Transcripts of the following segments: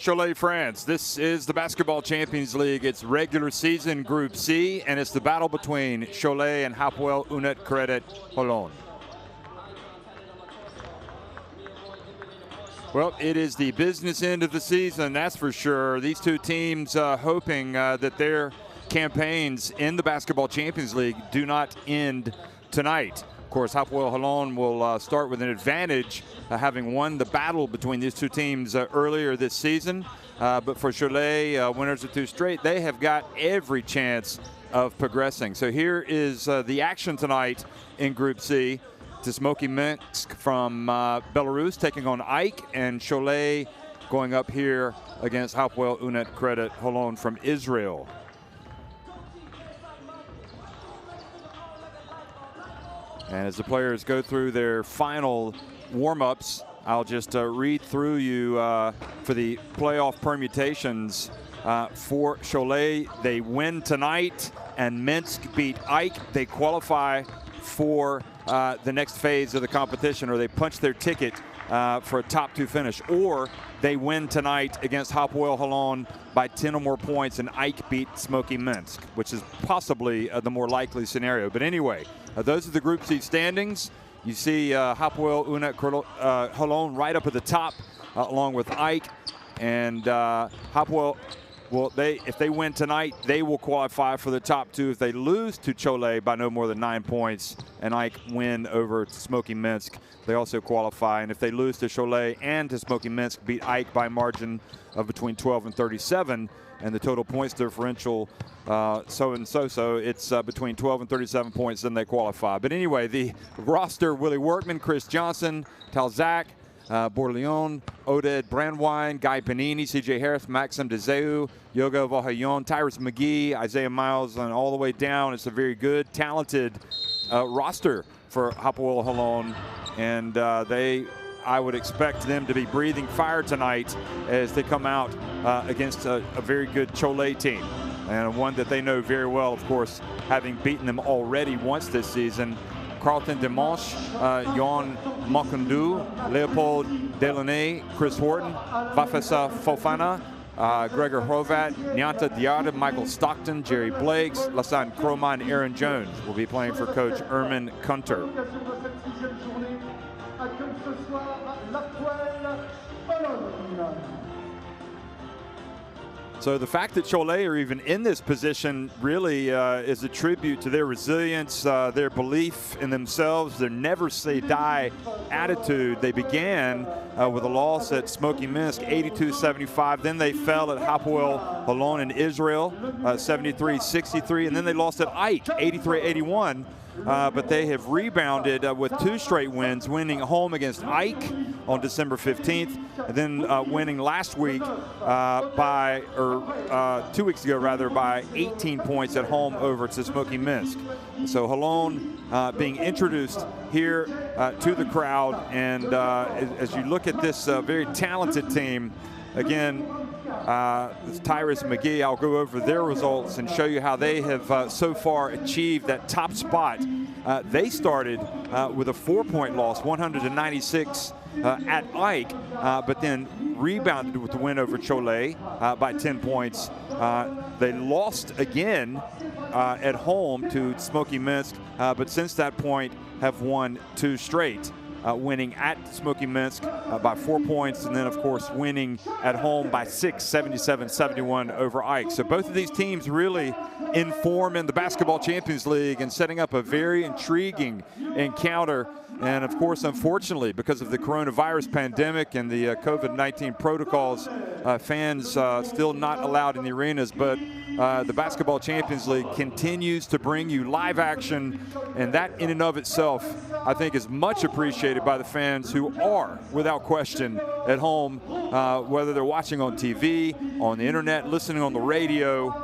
Cholet, France. This is the Basketball Champions League. It's regular season Group C, and it's the battle between Cholet and Hapoel Unet-Credit Holon. Well, it is the business end of the season, that's for sure. These two teams hoping that their campaigns in the Basketball Champions League do not end tonight. Of course, Hapoel Holon will start with an advantage, having won the battle between these two teams earlier this season. But for Cholet, winners of two straight, they have got every chance of progressing. So here is the action tonight in Group C. To Smoky Minsk from Belarus taking on Ike, and Cholet going up here against Hapoel Unet-Credit Holon from Israel. And as the players go through their final warm-ups, I'll just read through you for the playoff permutations. For Cholet, they win tonight, and Minsk beat Ike. They qualify for the next phase of the competition, or they punch their ticket for a top two finish, or they win tonight against Hapoel Holon by 10 or more points, and Ike beat Smoky Minsk, which is possibly the more likely scenario. But anyway, those are the Group C standings. You see Hapoel Unet-Credit Holon right up at the top, along with Ike, and Hapoel. Well, if they win tonight, they will qualify for the top two. If they lose to Cholet by no more than 9 points, and Ike win over Smoky Minsk, they also qualify. And if they lose to Cholet and to Smoky Minsk, beat Ike by a margin of between 12 and 37, and the total points differential so it's between 12 and 37 points, then they qualify. But anyway, the roster: Willie Workman, Chris Johnson, Talzak, Borleon, Oded Brandwine, Guy Panini, CJ Harris, Maxim DeZeu, Yoga Vahayon, Tyrus McGee, Isaiah Miles, and all the way down. It's a very good, talented roster for Hapoel Holon, and I would expect them to be breathing fire tonight as they come out against a very good Cholet team, and one that they know very well, of course, having beaten them already once this season. Carlton Demanche, Jan Makundu, Leopold Delaunay, Chris Horton, Vafesa Fofana, Gregor Horvat, Nyanta Diarra, Michael Stockton, Jerry Blakes, Lassan Kroma, and Aaron Jones will be playing for Coach Erman Kunter. So the fact that Cholet are even in this position really is a tribute to their resilience, their belief in themselves, their never say die attitude. They began with a loss at Smoky Minsk, 82-75. Then they fell at Hapoel Holon in Israel, 73-63. And then they lost at Ike, 83-81. But they have rebounded with two straight wins, winning home against Ike on December 15th, and then winning last week 2 weeks ago rather, by 18 points at home over to Smoky Minsk. So Holon being introduced here to the crowd, and as you look at this very talented team, again, Tyrus McGee, I'll go over their results and show you how they have so far achieved that top spot. They started with a 4-point loss, 100-96 at Ike, but then rebounded with the win over Cholet by 10 points. They lost again at home to Smoky Minsk, but since that point have won 2 straight. Winning at Smoky Minsk by 4 points, and then of course winning at home by 6, 77-71 over Ike. So both of these teams really in form in the Basketball Champions League and setting up a very intriguing encounter. And of course, unfortunately, because of the coronavirus pandemic and the COVID-19 protocols, fans still not allowed in the arenas, but the Basketball Champions League continues to bring you live action, and that in and of itself, I think, is much appreciated by the fans who are, without question, at home, whether they're watching on TV, on the internet, listening on the radio.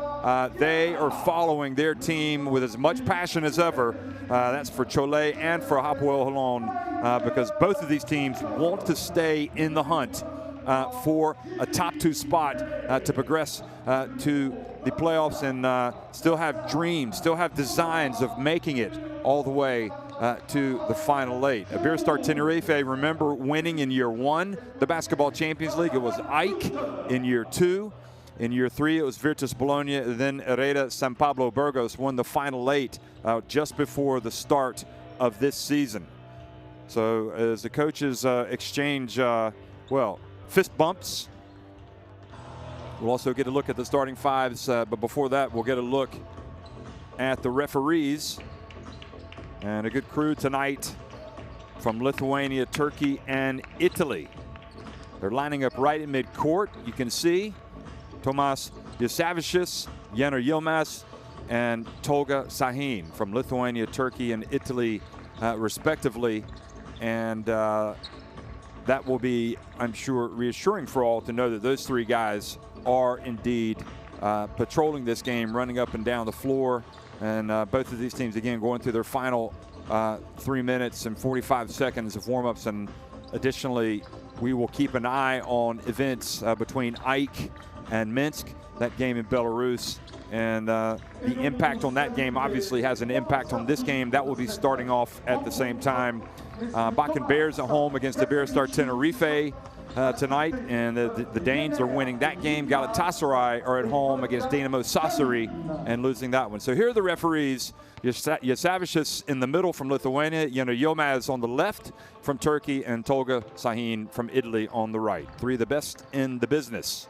They are following their team with as much passion as ever. That's for Cholet and for Hapoel Holon, because both of these teams want to stay in the hunt for a top 2 spot to progress to the playoffs, and still have dreams, still have designs of making it all the way to the Final 8. Iberostar Tenerife, remember, winning in year 1, the Basketball Champions League. It was Ike in year 2. In year 3, it was Virtus Bologna. Then Herrera San Pablo Burgos won the Final 8 just before the start of this season. So as the coaches exchange, well, fist bumps, we'll also get a look at the starting fives. But before that, we'll get a look at the referees. And a good crew tonight from Lithuania, Turkey, and Italy. They're lining up right in midcourt. You can see Tomas Jasavicius, Yener Yilmaz, and Tolga Sahin from Lithuania, Turkey, and Italy, respectively. And that will be, I'm sure, reassuring for all to know that those 3 guys are indeed patrolling this game, running up and down the floor. And both of these teams, again, going through their final 3 minutes and 45 seconds of warm-ups. And additionally, we will keep an eye on events between Ike and Minsk, that game in Belarus. And the impact on that game obviously has an impact on this game. That will be starting off at the same time. Bakken Bears at home against Iberostar Tenerife tonight, and the Danes are winning that game. Galatasaray are at home against Dinamo Sassari and losing that one. So here are the referees. Jasavicius in the middle from Lithuania, Yener Yilmaz on the left from Turkey, and Tolga Sahin from Italy on the right. 3 of the best in the business.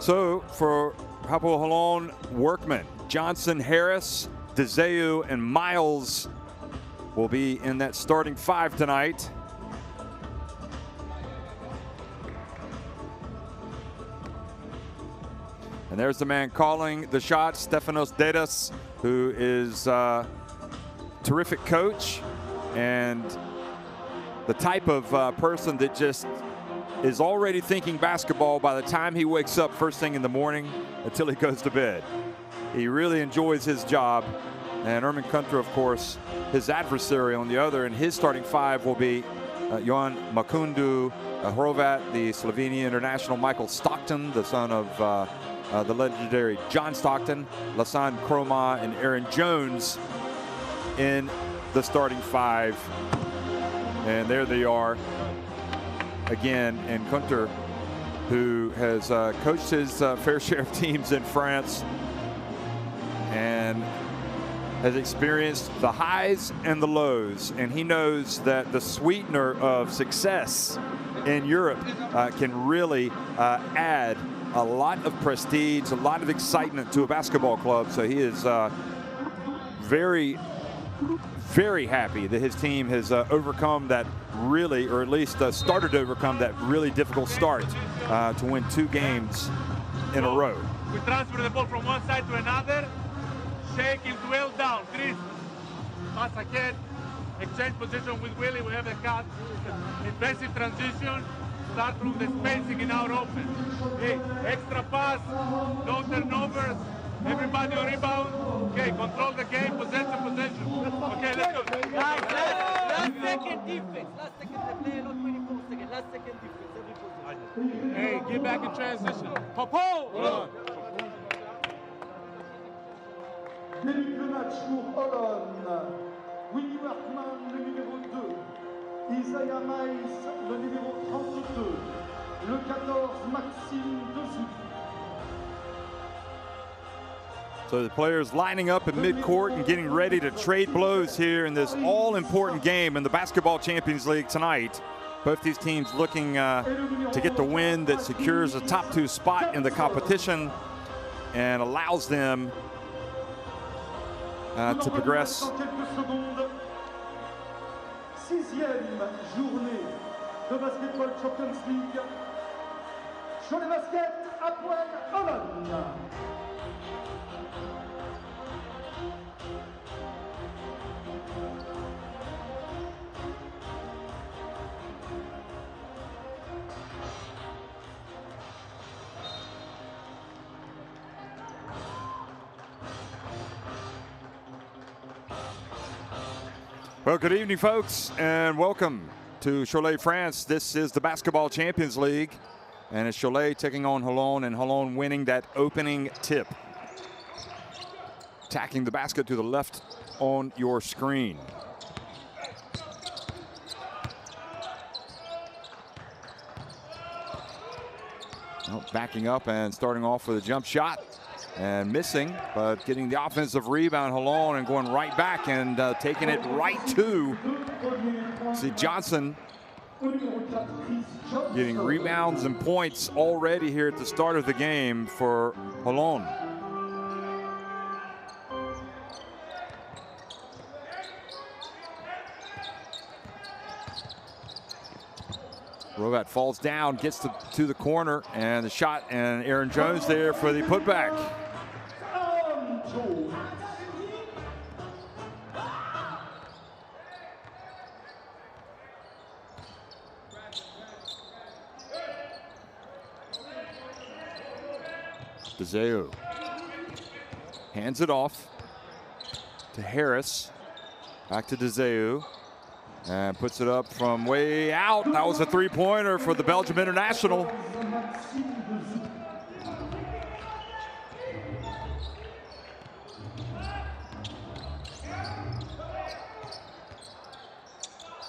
So for Hapoel Holon, Workman, Johnson, Harris, DeZeu, and Miles will be in that starting 5 tonight. And there's the man calling the shots, Stefanos Dedas, who is a terrific coach and the type of person that just is already thinking basketball by the time he wakes up first thing in the morning until he goes to bed. He really enjoys his job. And Ermin Kunter, of course, his adversary on the other, and his starting 5 will be Johan Makundu, Hrovat, the Slovenian international, Michael Stockton, the son of the legendary John Stockton, Lasan Kroma, and Aaron Jones in the starting 5. And there they are. Again, and Kunter, who has coached his fair share of teams in France and has experienced the highs and the lows, and he knows that the sweetener of success in Europe can really add a lot of prestige, a lot of excitement to a basketball club. So he is very, very happy that his team has overcome that really, or at least started to overcome that really difficult start to win 2 games in a row. We transfer the ball from one side to another. Shake is well down. Chris, pass ahead. Exchange position with Willie. We have a cut. Defensive transition. Start from the spacing in our offense. Hey, extra pass. No turnovers. Everybody on rebound. Okay, control the game. Possession. Okay, let's go. Last second defense. Last second play, not 24 seconds. Last second defense. Every position. Hey, get back in transition. Hapoel! Début de match pour Holon. Willy Workman, le numéro 2. Isaiah Miles, le numéro 32. Le 14, Maxime Dessous. So the players lining up in midcourt and getting ready to trade blows here in this all-important game in the Basketball Champions League tonight. Both these teams looking to get the win that secures a top 2 spot in the competition and allows them to progress. 6e journée de Basketball Champions League. Cholet Basket, Hapoel Holon. Well, good evening, folks, and welcome to Cholet, France. This is the Basketball Champions League, and it's Cholet taking on Holon, and Holon winning that opening tip. Attacking the basket to the left on your screen. Well, backing up and starting off with a jump shot and missing, but getting the offensive rebound, Holon, and going right back and taking it right to, see, Johnson getting rebounds and points already here at the start of the game for Holon. Robat falls down, gets to the corner, and the shot, and Aaron Jones there for the putback. DeZeu hands it off to Harris. Back to DeZeu. And puts it up from way out. That was a three-pointer for the Belgium international.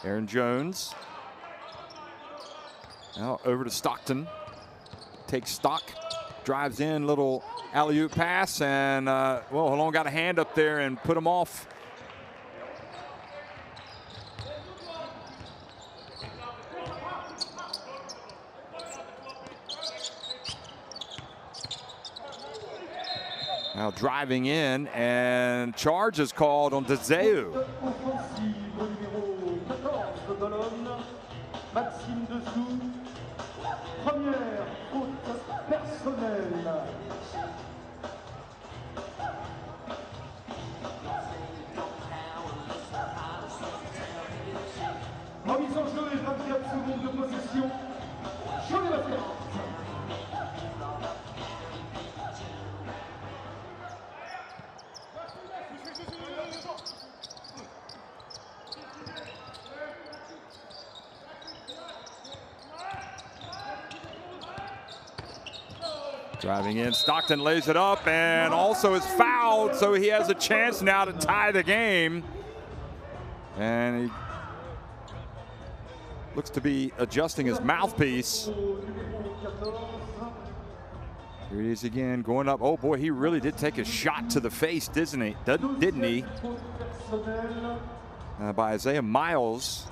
Aaron Jones. Now over to Stockton. Takes stock. Drives in, little alley-oop pass. And, well, Holon got a hand up there and put him off. Now driving in, and charge is called on DeZeu. Remise en jeu et 24 secondes de possession. Cholet basket. Driving in, Stockton lays it up and also is fouled, so he has a chance now to tie the game. And he looks to be adjusting his mouthpiece. Here he is again, going up. Oh boy, he really did take a shot to the face, didn't he? By Isaiah Miles.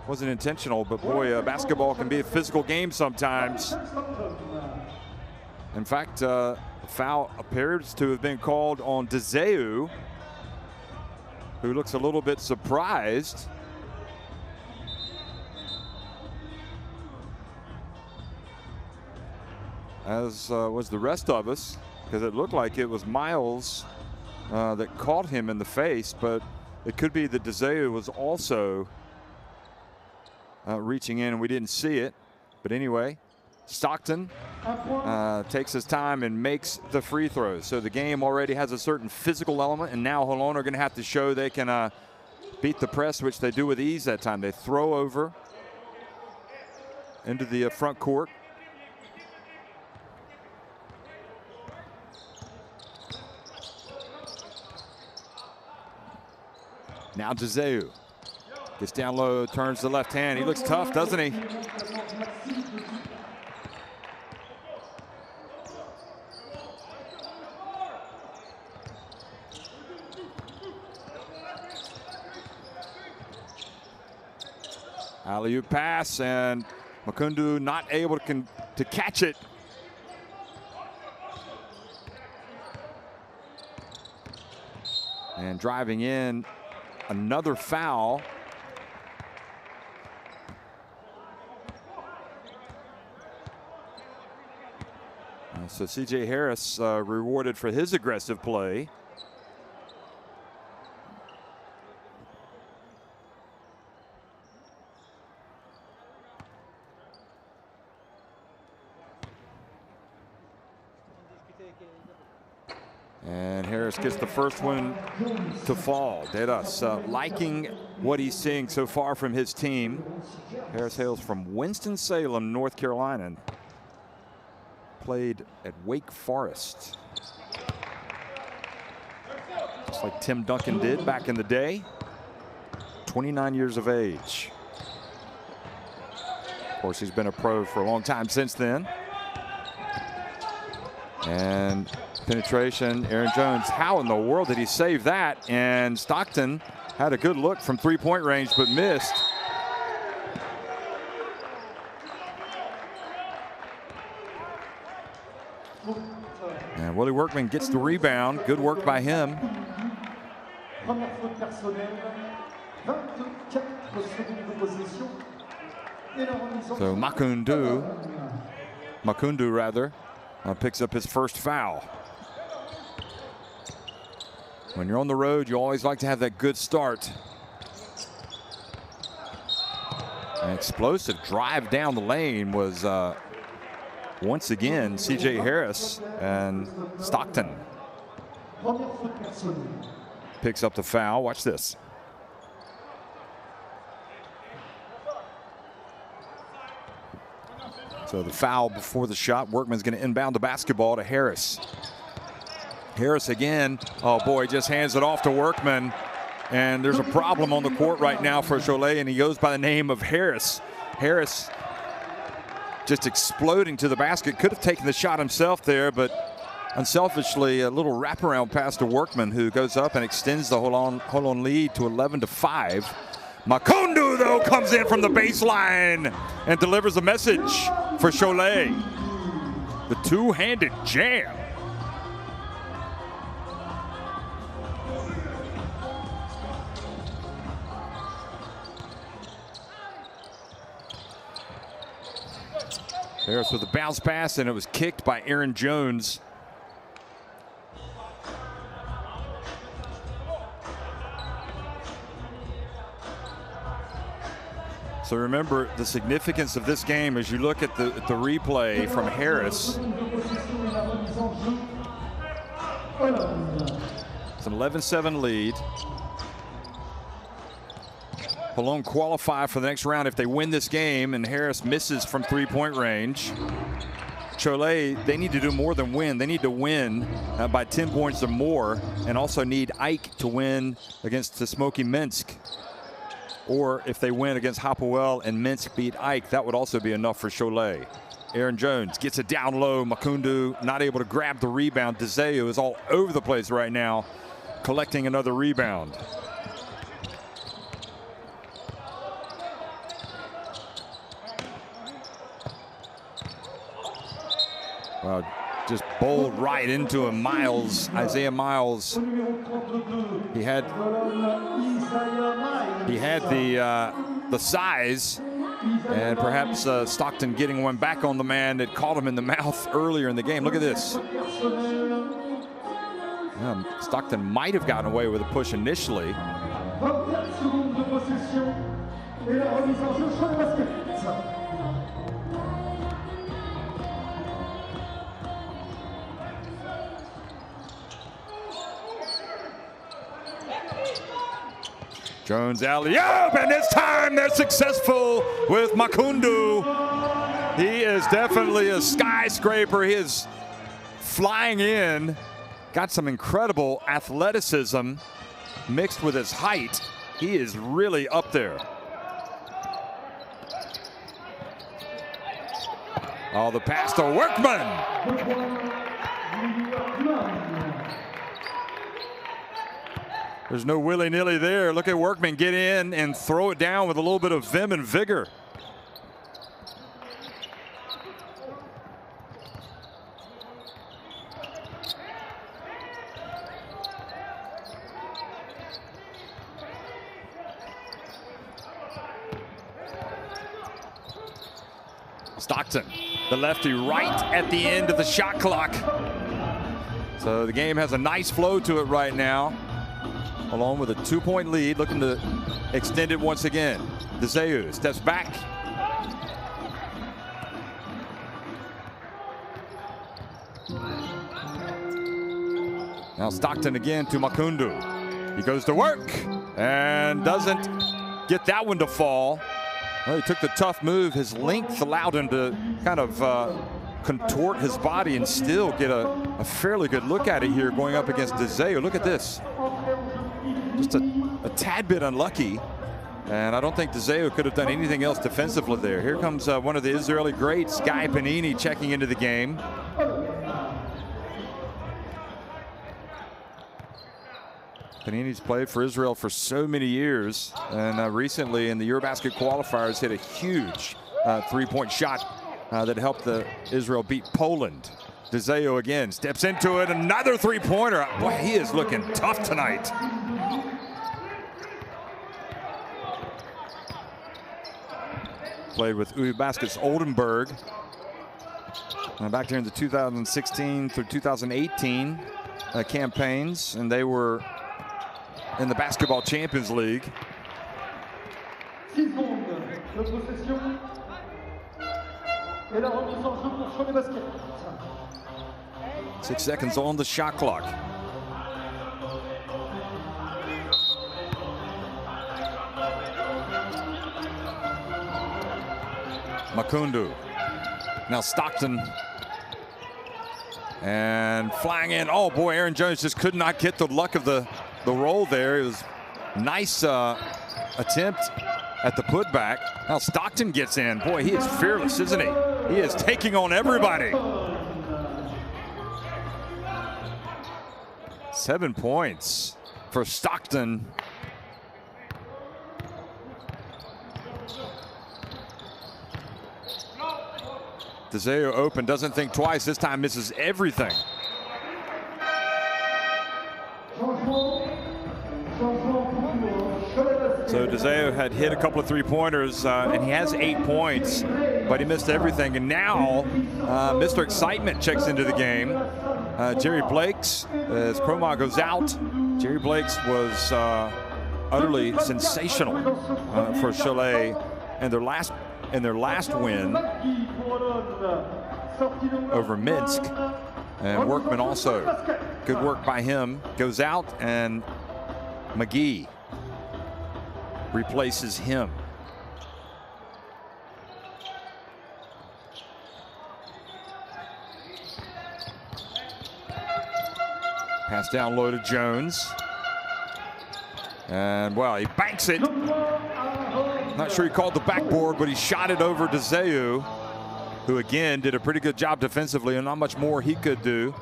Wasn't intentional, but boy, basketball can be a physical game sometimes. In fact, the foul appears to have been called on DeZeu, who looks a little bit surprised. As was the rest of us, because it looked like it was Miles that caught him in the face, but it could be that DeZeu was also reaching in and we didn't see it. But anyway, Stockton takes his time and makes the free throws. So the game already has a certain physical element, and now Holon are going to have to show they can beat the press, which they do with ease that time. They throw over into the front court. Now DeZeu gets down low, turns the left hand. He looks tough, doesn't he? Alley-oop pass, and Makundu not able to catch it. And driving in, another foul. So C.J. Harris rewarded for his aggressive play. And Harris gets the first one to fall. Deras liking what he's seeing so far from his team. Harris hails from Winston-Salem, North Carolina, and played at Wake Forest, just like Tim Duncan did back in the day. 29 years of age. Of course, he's been a pro for a long time since then. And penetration, Aaron Jones. How in the world did he save that? And Stockton had a good look from three-point range, but missed. And Willie Workman gets the rebound. Good work by him. So Makundu picks up his first foul. When you're on the road, you always like to have that good start. An explosive drive down the lane was once again C.J. Harris, and Stockton picks up the foul. Watch this. So the foul before the shot. Workman's going to inbound the basketball to Harris. Harris again. Oh boy, just hands it off to Workman. And there's a problem on the court right now for Cholet, and he goes by the name of Harris. Harris just exploding to the basket. Could have taken the shot himself there, but unselfishly a little wraparound pass to Workman, who goes up and extends the Holon lead to 11-5. Makundu, though, comes in from the baseline and delivers a message for Cholet. The two-handed jam. Harris with a bounce pass, and it was kicked by Aaron Jones. So remember the significance of this game as you look at the replay from Harris. It's an 11-7 lead. Holon qualify for the next round if they win this game, and Harris misses from three-point range. Cholet, they need to do more than win. They need to win by 10 points or more, and also need Ike to win against the Smoky Minsk. Or if they win against Hapoel and Minsk beat Ike, that would also be enough for Cholet. Aaron Jones gets it down low. Makundu not able to grab the rebound. Deseu is all over the place right now, collecting another rebound. Just bowled right into him. Miles, Isaiah Miles. He had the size, and perhaps Stockton getting one back on the man that caught him in the mouth earlier in the game. Look at this. Stockton might have gotten away with a push initially. Jones alley-oop, and this time they're successful with Makundu. He is definitely a skyscraper. He is flying in. Got some incredible athleticism mixed with his height. He is really up there. Oh, the pass to Workman. There's no willy-nilly there. Look at Workman get in and throw it down with a little bit of vim and vigor. Stockton, the lefty, right at the end of the shot clock. So the game has a nice flow to it right now. Along with a 2-point lead, looking to extend it once again. Deseu steps back. Now Stockton again to Makundu. He goes to work. and doesn't get that one to fall. Well, he took the tough move. His length allowed him to kind of contort his body and still get a fairly good look at it here going up against Deseo. Look at this. Just a tad bit unlucky. And I don't think Deseo could have done anything else defensively there. Here comes one of the Israeli greats, Guy Panini, checking into the game. Panini's played for Israel for so many years, and recently in the Eurobasket qualifiers hit a huge three-point shot that helped Israel beat Poland. Deseo again steps into it, another three-pointer. Boy, he is looking tough tonight. Played with FIBA Basket's Oldenburg back during the 2016 through 2018 campaigns, and they were in the Basketball Champions League. 6 secondes de possession. Et la remise en jeu pour Cholet Basket. 6 seconds on the shot clock. Makundu. Now Stockton. And flying in. Oh boy, Aaron Jones just could not get the luck of the roll there. It was a nice attempt at the putback. Now Stockton gets in. Boy, he is fearless, isn't he? He is taking on everybody. 7 points for Stockton. Deseo open, doesn't think twice. This time misses everything. So Deseo had hit a couple of three-pointers, and he has 8 points, but he missed everything. And now Mr. Excitement checks into the game. Jerry Blakes, as Cromar goes out. Jerry Blakes was utterly sensational for Cholet and their last win over Minsk. And Workman also, good work by him, goes out, and McGee replaces him. Pass down low to Jones. And well, he banks it. Not sure he called the backboard, but he shot it over to Deseo, who again did a pretty good job defensively, and not much more he could do.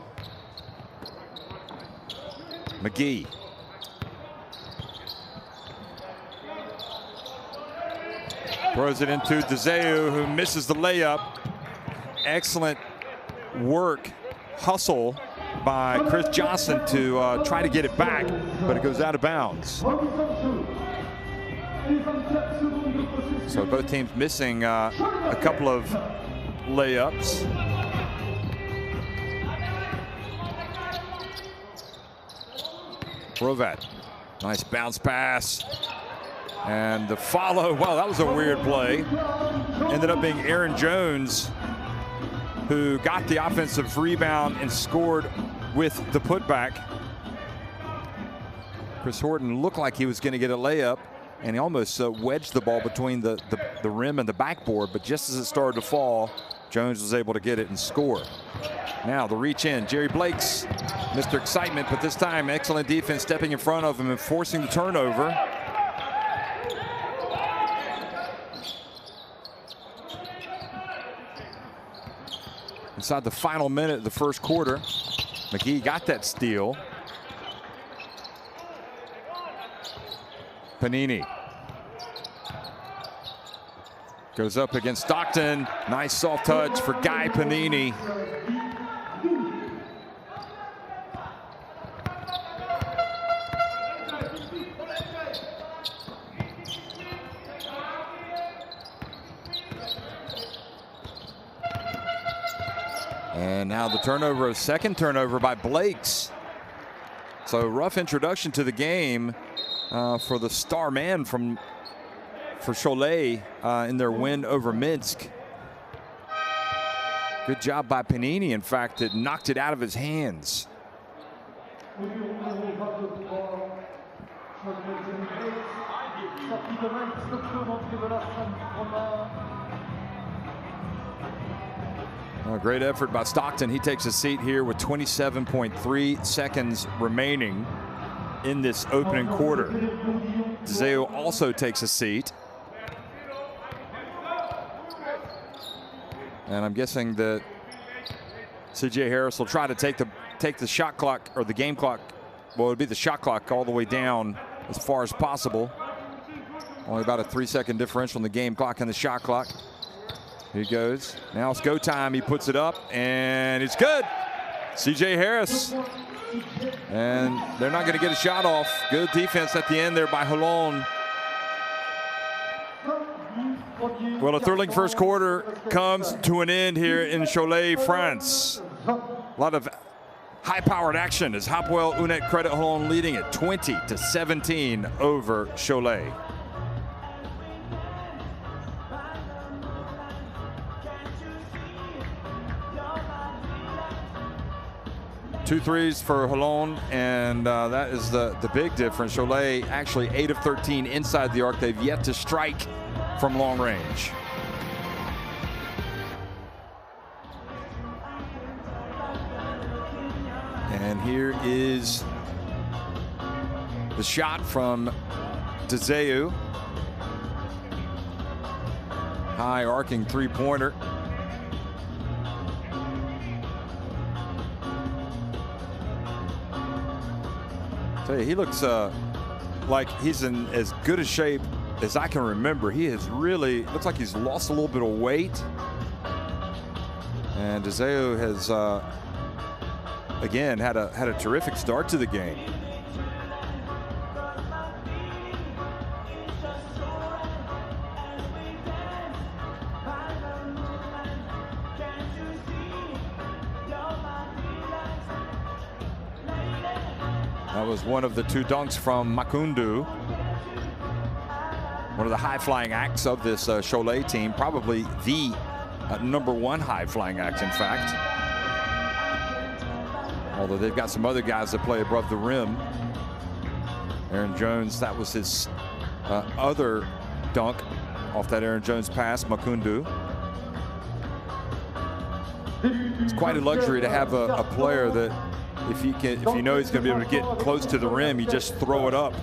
McGee. Throws it into Deseo, who misses the layup. Excellent work, hustle by Chris Johnson to try to get it back, but it goes out of bounds. So both teams missing a couple of layups. Rovat, nice bounce pass. And the follow, well, that was a weird play. Ended up being Aaron Jones who got the offensive rebound and scored with the putback. Chris Horton looked like he was going to get a layup, and he almost wedged the ball between the rim and the backboard, but just as it started to fall, Jones was able to get it and score. Now the reach in, Jerry Blakes, Mr. Excitement, but this time excellent defense stepping in front of him and forcing the turnover. Inside the final minute of the first quarter, McGee got that steal. Panini goes up against Stockton. Nice soft touch for Guy Panini. And now the turnover, a second turnover by Blakes. So rough introduction to the game for the star man for Cholet in their win over Minsk. Good job by Panini. In fact, it knocked it out of his hands. Well, great effort by Stockton. He takes a seat here with 27.3 seconds remaining in this opening quarter. Dzeo also takes a seat. And I'm guessing that C.J. Harris will try to take the shot clock, or the game clock. Well, it would be the shot clock all the way down as far as possible. Only about a 3-second differential in the game clock and the shot clock. Here he goes. Now it's go time. He puts it up, and it's good. C.J. Harris. And they're not going to get a shot off. Good defense at the end there by Holon. Well, a thrilling first quarter comes to an end here in Cholet, France. A lot of high-powered action as Hapoel Unet-Credit Holon leading it 20-17 over Cholet. Two threes for Holon, and that is the big difference. Cholet actually 8 of 13 inside the arc. They've yet to strike from long range. And here is the shot from Dzeu. High arcing three-pointer. Tell you, he looks like he's in as good a shape as I can remember. He has really, looks like he's lost a little bit of weight. And Dzeu has again had a terrific start to the game. That was one of the two dunks from Makundu. One of the high-flying acts of this Cholet team, probably the #1 high-flying act, in fact. Although they've got some other guys that play above the rim. Aaron Jones, that was his other dunk off that Aaron Jones pass, Makundu. It's quite a luxury to have a player that, if you know he's going to be able to get close to the rim, you just throw it up.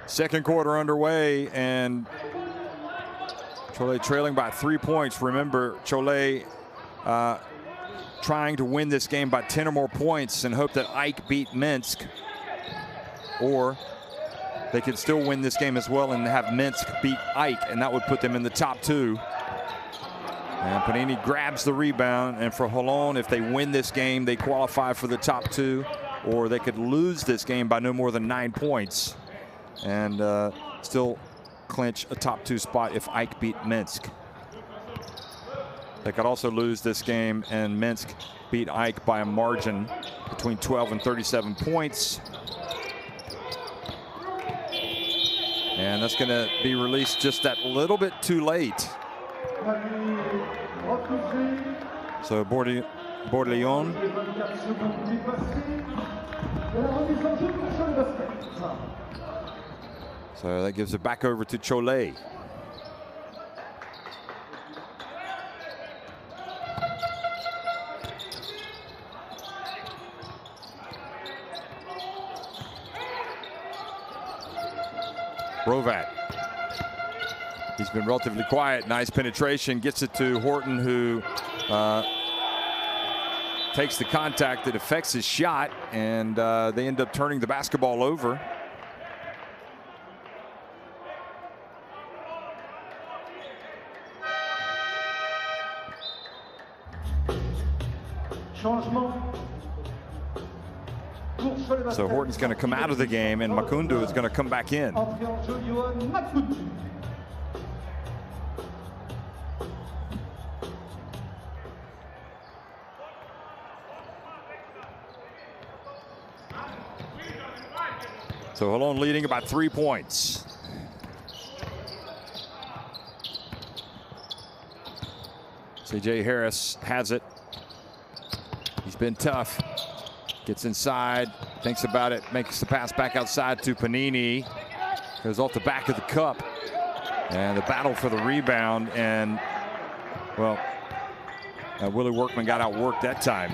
Second quarter underway, and Cholet trailing by 3 points. Remember, Cholet trying to win this game by 10 or more points and hope that Ike beat Minsk, or they could still win this game as well and have Minsk beat Ike, and that would put them in the top 2. And Panini grabs the rebound, and for Holon, if they win this game, they qualify for the top 2, or they could lose this game by no more than 9 points and still clinch a top 2 spot if Ike beat Minsk. They could also lose this game and Minsk beat Ike by a margin between 12 and 37 points. And that's going to be released just that little bit too late. So Bordelon. So that gives it back over to Cholet. Rovat. He's been relatively quiet. Nice penetration. Gets it to Horton, who takes the contact that affects his shot, and they end up turning the basketball over. So Horton's going to come out of the game, and Makundu is going to come back in. So Holon leading about 3 points. C.J. Harris has it. He's been tough. Gets inside, thinks about it, makes the pass back outside to Panini. Goes off the back of the cup. And the battle for the rebound. And, well, Willie Workman got outworked that time.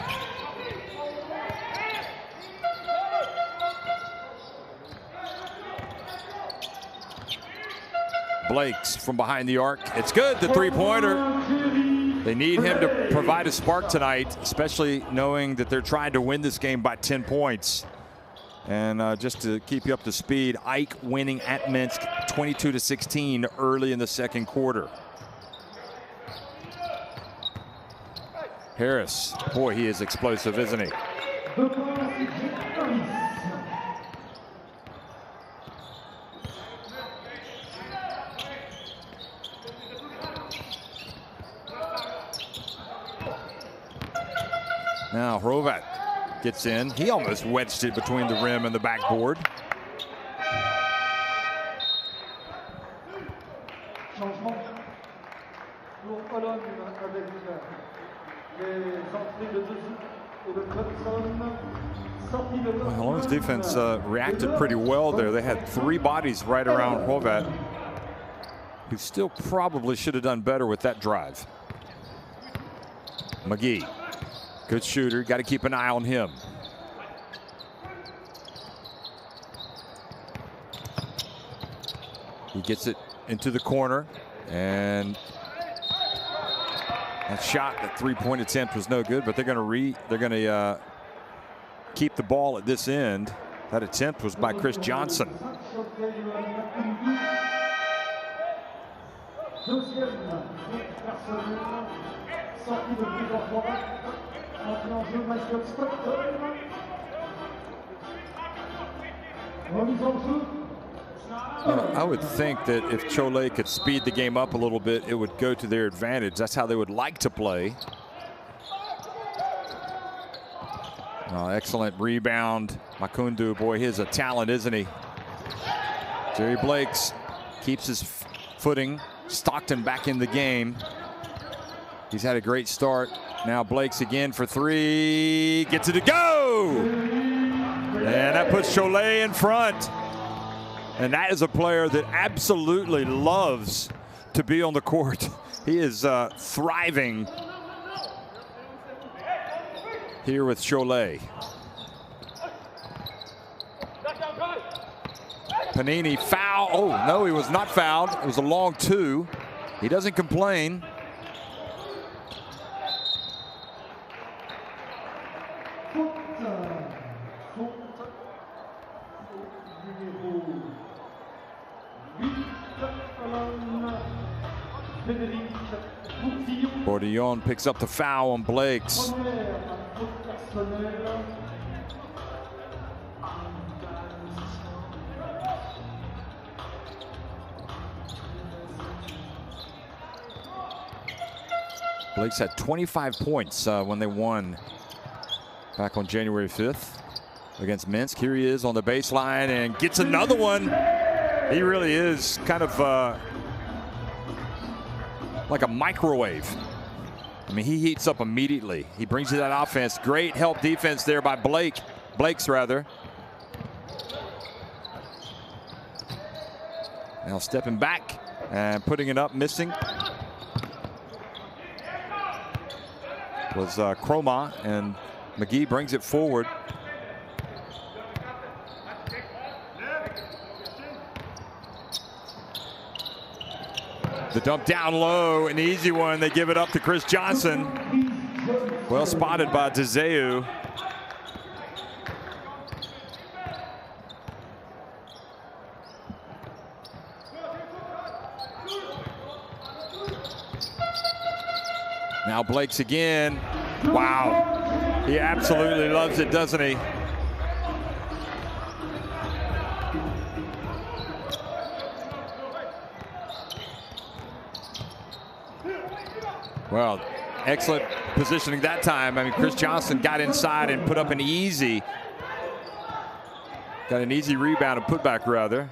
Blakes from behind the arc. It's good, the three-pointer. They need him to provide a spark tonight, especially knowing that they're trying to win this game by 10 points. And just to keep you up to speed, Ike winning at Minsk 22-16 early in the second quarter. Harris, boy, he is explosive, isn't he? Now Hrovat gets in. He almost wedged it between the rim and the backboard. Well, Holon's defense reacted pretty well there. They had 3 bodies right around Hrovat, who still probably should have done better with that drive. McGee. Good shooter, got to keep an eye on him. He gets it into the corner, and that shot, that 3-point attempt was no good, but they're going to keep the ball at this end. That attempt was by Chris Johnson. I would think that if Cholet could speed the game up a little bit, it would go to their advantage. That's how they would like to play. Excellent rebound. Makundu, boy, he's a talent, isn't he? Jerry Blakes keeps his footing. Stockton back in the game. He's had a great start. Now Blakes again for 3. Gets it to go! And that puts Cholet in front. And that is a player that absolutely loves to be on the court. He is thriving here with Cholet. Panini foul. Oh, no, he was not fouled. It was a long 2. He doesn't complain. Bourdillon picks up the foul on Blakes. Blakes had 25 points when they won back on January 5th against Minsk. Here he is on the baseline and gets another one. He really is kind of like a microwave. I mean, he heats up immediately. He brings you that offense. Great help defense there by Blakes rather. Now stepping back and putting it up, missing was Chroma, and McGee brings it forward. The dump down low, an easy one. They give it up to Chris Johnson. Well spotted by Dzeu. Now Blakes again. Wow. He absolutely loves it, doesn't he? Well, excellent positioning that time. I mean, Chris Johnson got inside and put up an easy rebound and putback rather.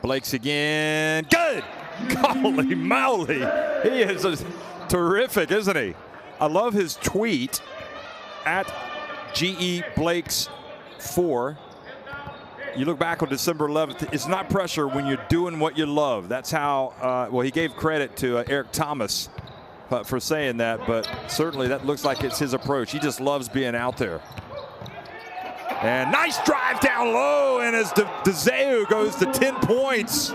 Blake's again. Good! Holy moly! He is terrific, isn't he? I love his tweet at GE Blakes 4. You look back on December 11th, it's not pressure when you're doing what you love. That's how, well, he gave credit to Eric Thomas for saying that, but certainly that looks like it's his approach. He just loves being out there. And nice drive down low, and as DeZeu goes to 10 points.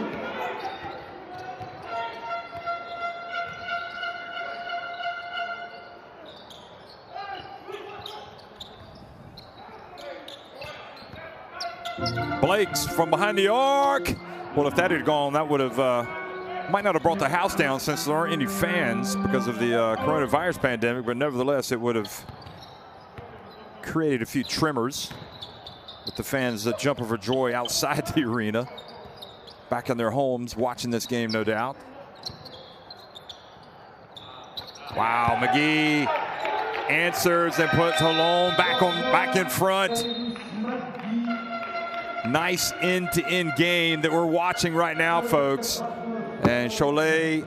Blake's from behind the arc. Well, if that had gone, that would have might not have brought the house down, since there aren't any fans because of the coronavirus pandemic, but nevertheless it would have created a few tremors with the fans jumping for joy outside the arena, back in their homes watching this game, no doubt. Wow, McGee answers and puts Holon back in front. Nice end-to-end game that we're watching right now, folks. And Cholet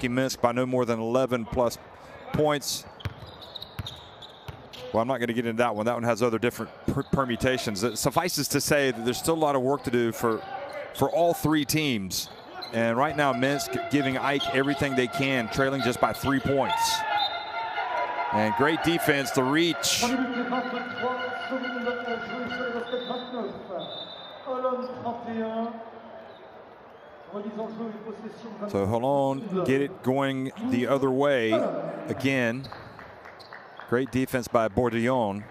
missed by no more than 11 plus points. Well, I'm not going to get into that one. That one has other different permutations. It suffices to say that there's still a lot of work to do for all three teams. And right now, Minsk giving Ike everything they can, trailing just by 3 points. And great defense to reach. So Holon get it going the other way again. Great defense by Bourdillon.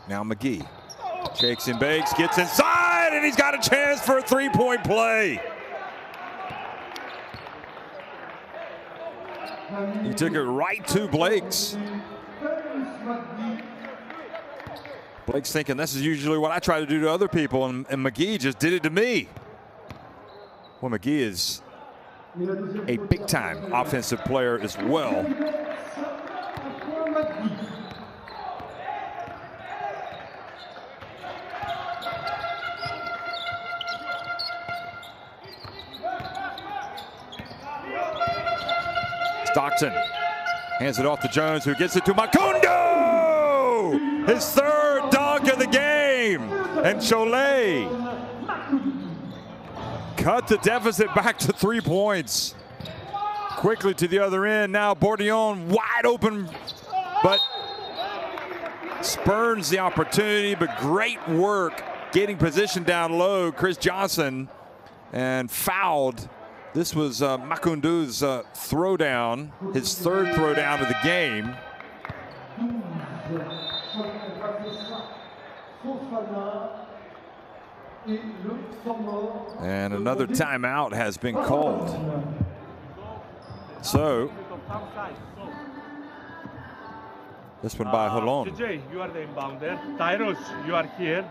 Now McGee shakes and bakes, gets inside, and he's got a chance for a three-point play. He took it right to Blake's. Blake's thinking this is usually what I try to do to other people, and McGee just did it to me. Well, McGee is a big-time offensive player as well. Stockton hands it off to Jones, who gets it to Makundo! His third dunk of the game. And Cholet cut the deficit back to 3 points. Quickly to the other end. Now Bourdillon wide open, but spurns the opportunity. But great work getting position down low. Chris Johnson, and fouled. This was Makundu's throwdown, his third throwdown of the game. And another timeout has been called. So This one by Holon. CJ, you are the inbounder. Tyrus, you are here.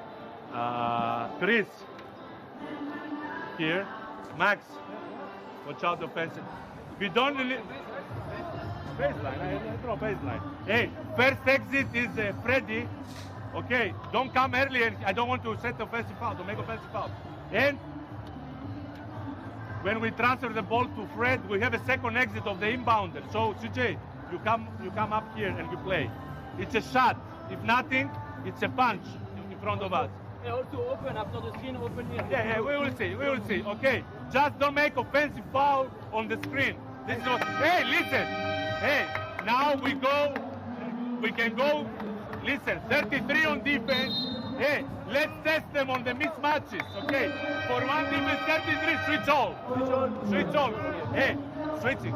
Chris, here. Max, watch out offensive. We don't really... Baseline, I draw baseline. Hey, first exit is Freddy. Okay, don't come early, and I don't want to set offensive foul, to make offensive foul. And when we transfer the ball to Fred, we have a second exit of the inbounder. So CJ, you come up here and you play. It's a shot. If nothing, it's a punch in front of us. Yeah, also open after the screen, open here. Yeah, we will see. Okay, just don't make offensive foul on the screen. This is not. Hey, listen. Hey, now we can go. Listen, 33 on defense. Hey, let's test them on the mismatches. Okay, for one defense, 33. Switch all. Hey, switching.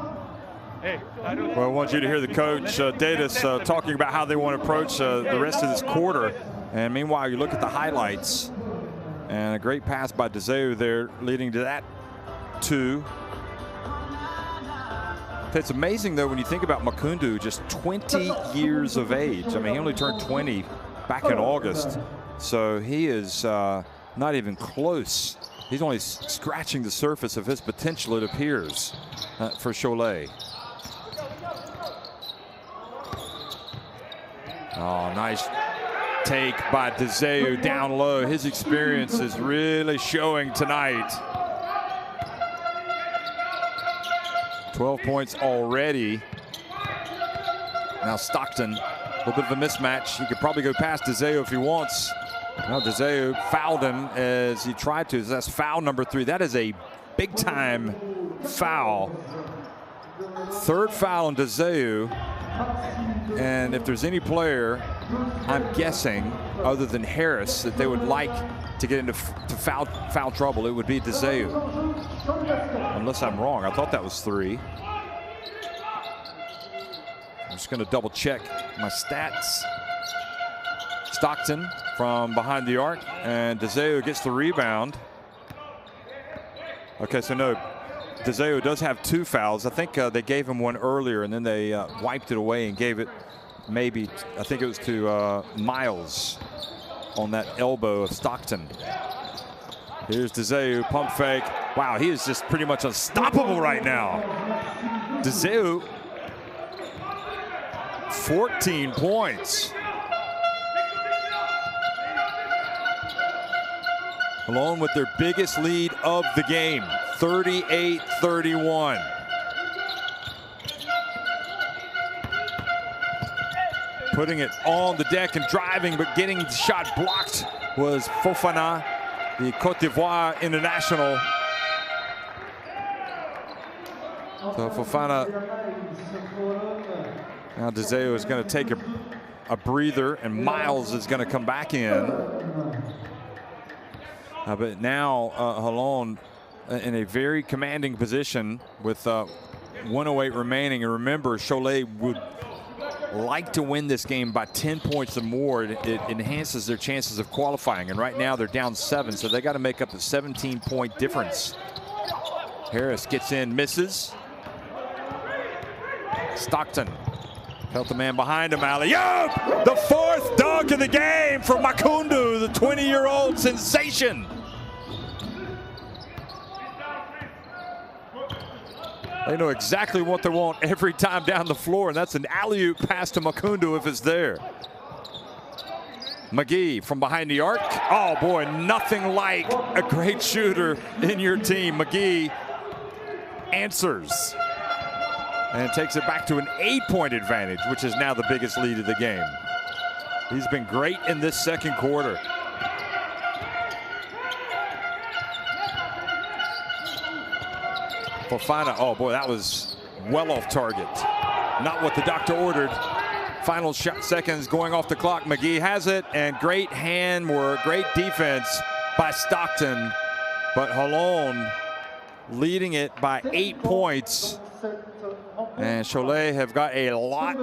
Hey, well, I want you to hear the coach, Davis, talking about how they want to approach the rest of this quarter. And meanwhile, you look at the highlights. And a great pass by Deseu there, leading to that 2. It's amazing, though, when you think about Makundu, just 20 years of age. I mean, he only turned 20 back in August. So he is not even close. He's only scratching the surface of his potential, it appears, for Cholet. Oh, nice take by Deseu down low. His experience is really showing tonight. 12 points already. Now Stockton, a little bit of a mismatch. He could probably go past Deseu if he wants. No, Deseu fouled him as he tried to. That's foul number 3. That is a big-time foul. 3rd foul on Deseu. And if there's any player, I'm guessing, other than Harris, that they would like to get into foul trouble, it would be Deseu. Unless I'm wrong. I thought that was 3. I'm just going to double check my stats. Stockton from behind the arc, and Deseu gets the rebound. Okay, so no, Deseu does have 2 fouls. I think they gave him one earlier, and then they wiped it away and gave it maybe, I think it was to Miles on that elbow of Stockton. Here's Deseu, pump fake. Wow, he is just pretty much unstoppable right now. Deseu, 14 points. Along with their biggest lead of the game, 38-31. Putting it on the deck and driving, but getting the shot blocked was Fofana, the Côte d'Ivoire international. So Fofana, now Deseu is going to take a breather, and Miles is going to come back in. But now Holon in a very commanding position with 1:08 remaining. And remember, Cholet would like to win this game by 10 points or more. It enhances their chances of qualifying. And right now they're down 7, so they got to make up the 17-point difference. Harris gets in, misses. Stockton felt the man behind him. Alley-oop! The 4th dunk of the game for Makundu, the 20-year-old sensation. They know exactly what they want every time down the floor, and that's an alley-oop pass to Makundu if it's there. McGee from behind the arc. Oh boy, nothing like a great shooter in your team. McGee answers and takes it back to an 8-point advantage, which is now the biggest lead of the game. He's been great in this second quarter. Fofana, oh boy, that was well off target. Not what the doctor ordered. Final shot seconds going off the clock. McGee has it, and great hand work, great defense by Stockton. But Holon leading it by 8 points. And Cholet have got a lot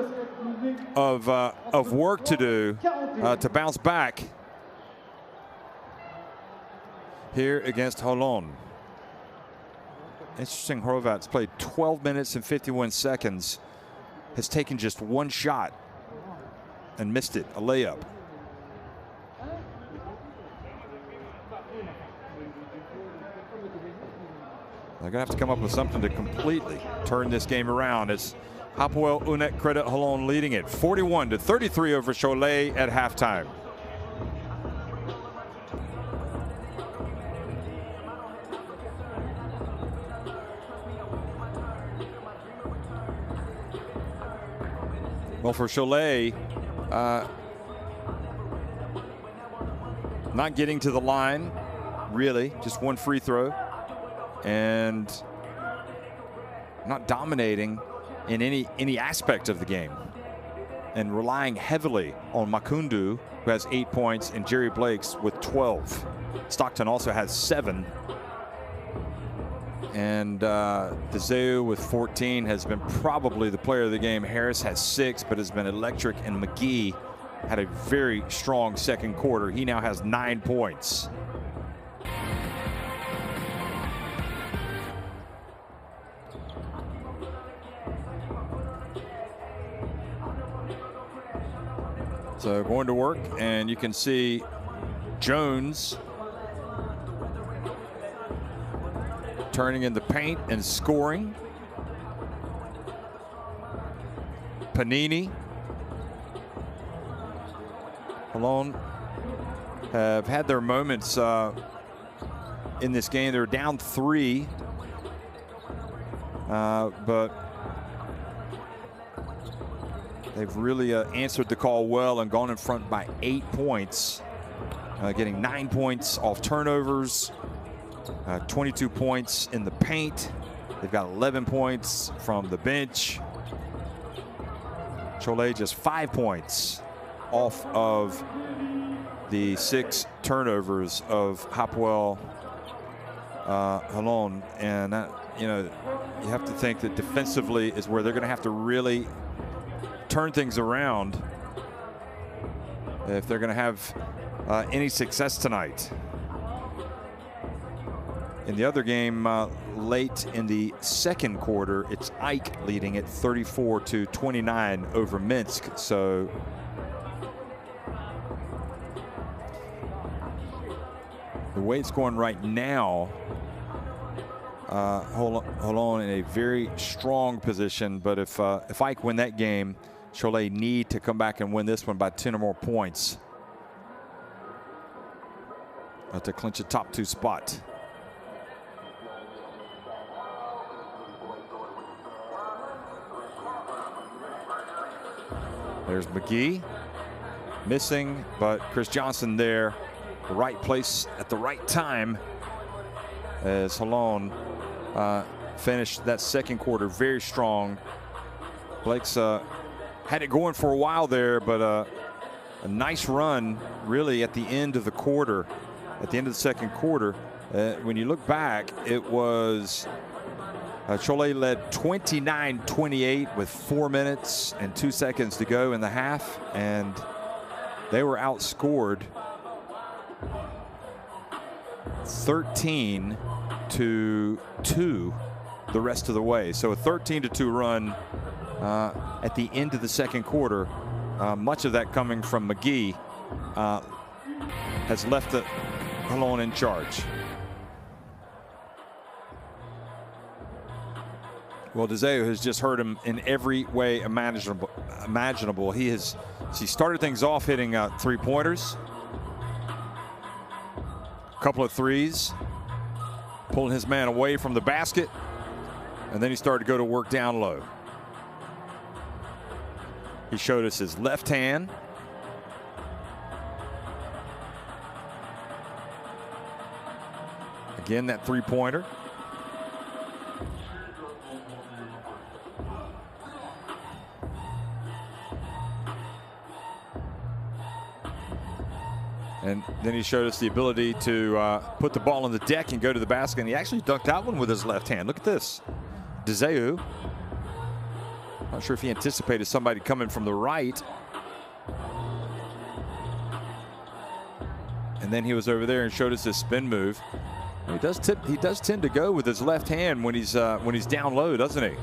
of work to do to bounce back here against Holon. Interesting, Horvat's played 12 minutes and 51 seconds, has taken just 1 shot and missed it, a layup. They're going to have to come up with something to completely turn this game around. It's Hapoel Unet-Credit Holon leading it 41-33 over Cholet at halftime. Well, for Cholet, not getting to the line, really, just one free throw, and not dominating in any aspect of the game, and relying heavily on Makundu, who has 8 points, and Jerry Blakes with 12. Stockton also has 7. And Deseu with 14 has been probably the player of the game. Harris has 6, but has been electric. And McGee had a very strong second quarter. He now has 9 points. So going to work, and you can see Jones turning in the paint and scoring. Panini. Holon have had their moments in this game. They're down 3, but they've really answered the call well and gone in front by 8 points, getting 9 points off turnovers. 22 points in the paint. They've got 11 points from the bench. Cholet just 5 points off of the 6 turnovers of Hapoel Holon. And you know, you have to think that defensively is where they're going to have to really turn things around if they're going to have any success tonight. In the other game, late in the second quarter, it's Ike leading at 34-29 over Minsk. So the way it's going right now, Holon in a very strong position. But if Ike win that game, Cholet need to come back and win this one by 10 or more points to clinch a top 2 spot. There's McGee missing, but Chris Johnson there, the right place at the right time, as Holon finished that second quarter very strong. Blake's had it going for a while there, but a nice run really at the end of the quarter, at the end of the second quarter. When you look back, it was Cholet led 29-28 with 4 minutes and 2 seconds to go in the half, and they were outscored 13-2 the rest of the way. So a 13-2 run at the end of the second quarter. Much of that coming from McGee has left Holon in charge. Well, Deseu has just hurt him in every way imaginable. He started things off hitting 3-pointers, a couple of threes, pulling his man away from the basket, and then he started to go to work down low. He showed us his left hand. Again, that 3-pointer. And then he showed us the ability to put the ball on the deck and go to the basket. And he actually dunked out one with his left hand. Look at this. Deseu. Not sure if he anticipated somebody coming from the right. And then he was over there and showed us his spin move. And he does tend to go with his left hand when he's down low, doesn't he?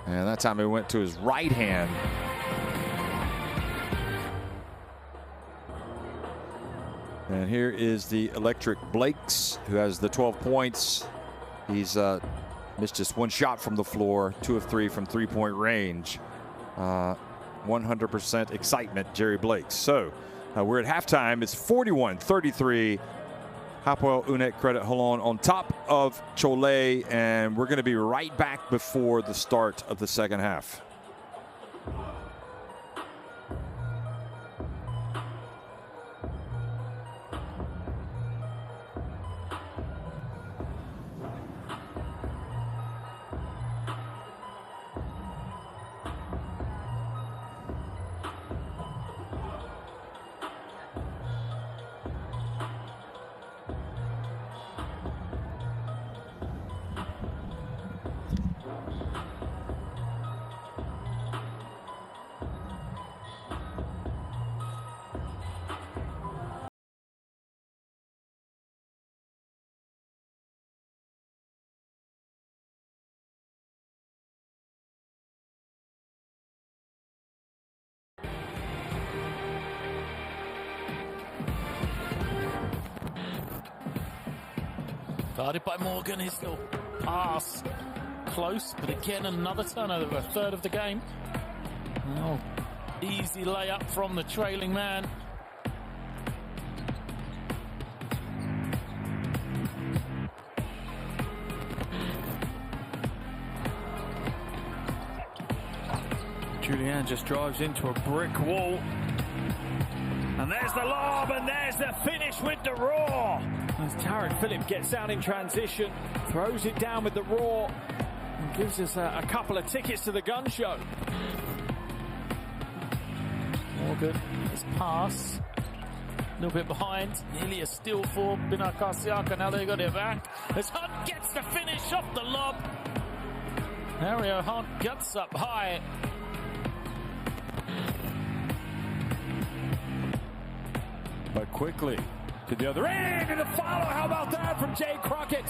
And that time he went to his right hand. And here is the electric Blakes, who has the 12 points. He's missed just one shot from the floor, 2 of 3 from three-point range. 100% excitement, Jerry Blakes. So we're at halftime. It's 41-33. Hapoel Unet-Credit Holon on top of Cholet, and we're going to be right back before the start of the second half. Guarded by Morgan, his little pass close, but again another turnover, a third of the game. Oh, easy layup from the trailing man. Julian just drives into a brick wall. And there's the lob, and there's the finish with the raw. As Taryn Phillip gets out in transition, throws it down with the raw, and gives us a couple of tickets to the gun show. Morgan, his pass, a little bit behind, nearly a steal for Binar Kasiaka. Now they got it back. As Hunt gets the finish off the lob. Mario Hunt guts up high. But quickly to the other end, and a follow. How about that from Jay Crockett?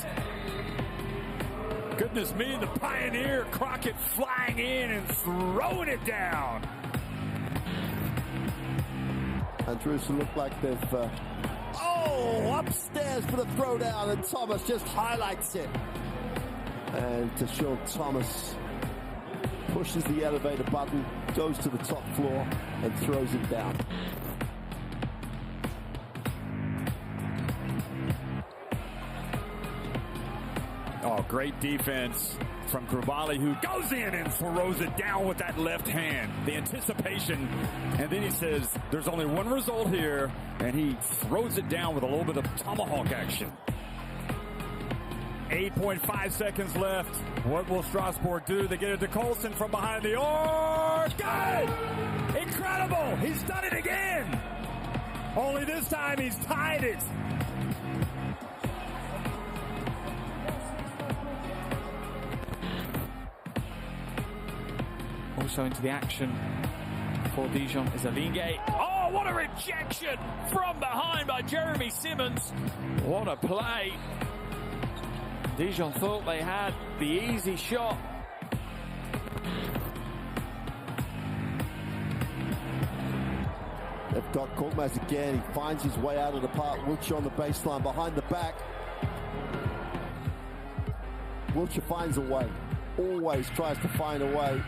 Goodness me, the pioneer Crockett flying in and throwing it down. And Jerusalem look like they've upstairs for the throwdown, and Thomas just highlights it. And Tashawn Thomas pushes the elevator button, goes to the top floor, and throws it down. Oh, great defense from Grabali, who goes in and throws it down with that left hand. The anticipation, and then he says, there's only one result here, and he throws it down with a little bit of tomahawk action. 8.5 seconds left. What will Strasbourg do? They get it to Colson from behind the arc. Good! Incredible! He's done it again! Only this time he's tied it. Also into the action for Dijon is Alinge. Oh, what a rejection from behind by Jeremy Simmons. What a play. Dijon thought they had the easy shot. They've got Korkmaz again. He finds his way out of the park. Wiltshire on the baseline behind the back. Wiltshire finds a way. Always tries to find a way.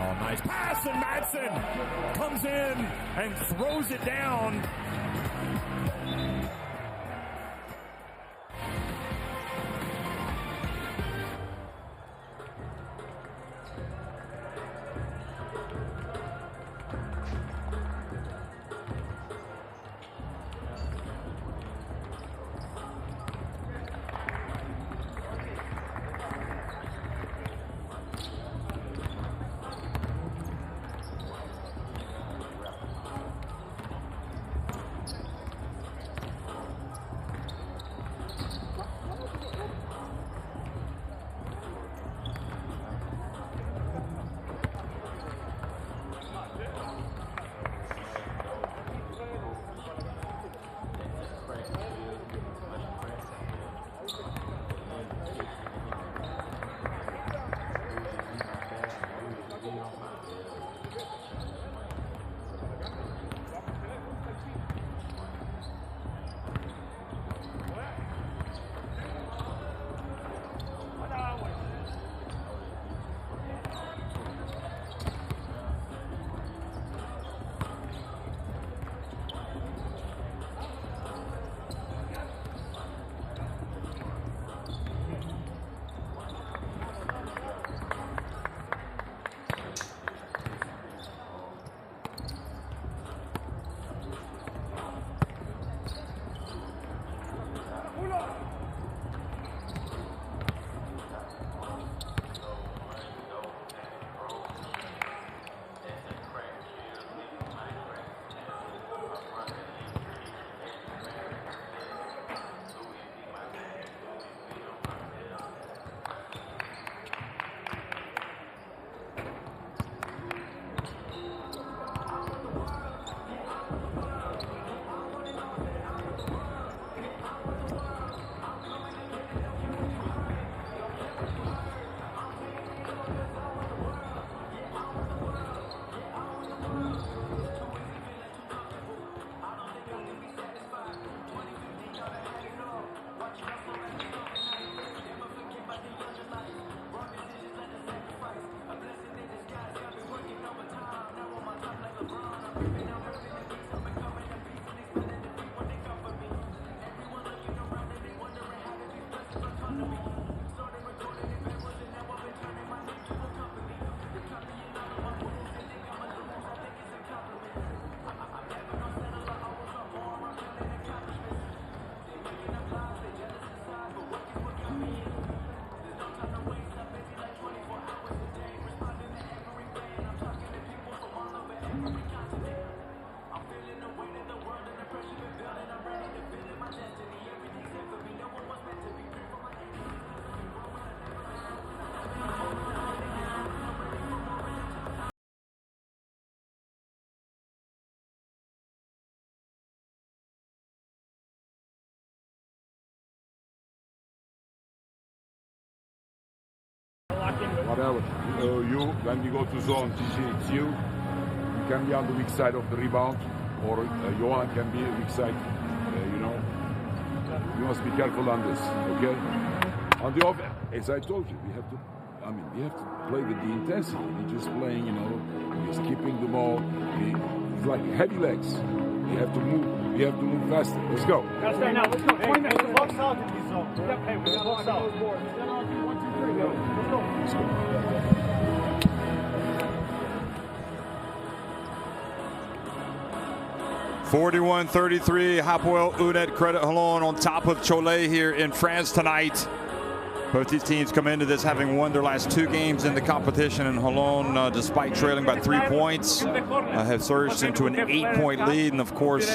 Oh, nice pass, and Madsen comes in and throws it down. Whatever. When we go to zone, GG, it's you. You can be on the weak side of the rebound, or Johan can be weak side. You must be careful on this, okay? On the offense, as I told you, we have to play with the intensity. We're just playing, he's keeping the ball. It's like heavy legs. We have to move. We have to move faster. Let's go. Let's go now. Let's go. Hey, box out in this zone. Hey, we got box out. 1, 2, 3, go. Let's go. 41-33, Hapoel Unet-Credit Holon on top of Cholet here in France tonight. Both these teams come into this having won their last 2 games in the competition, and Holon, despite trailing by 3 points, have surged into an 8-point lead, and of course,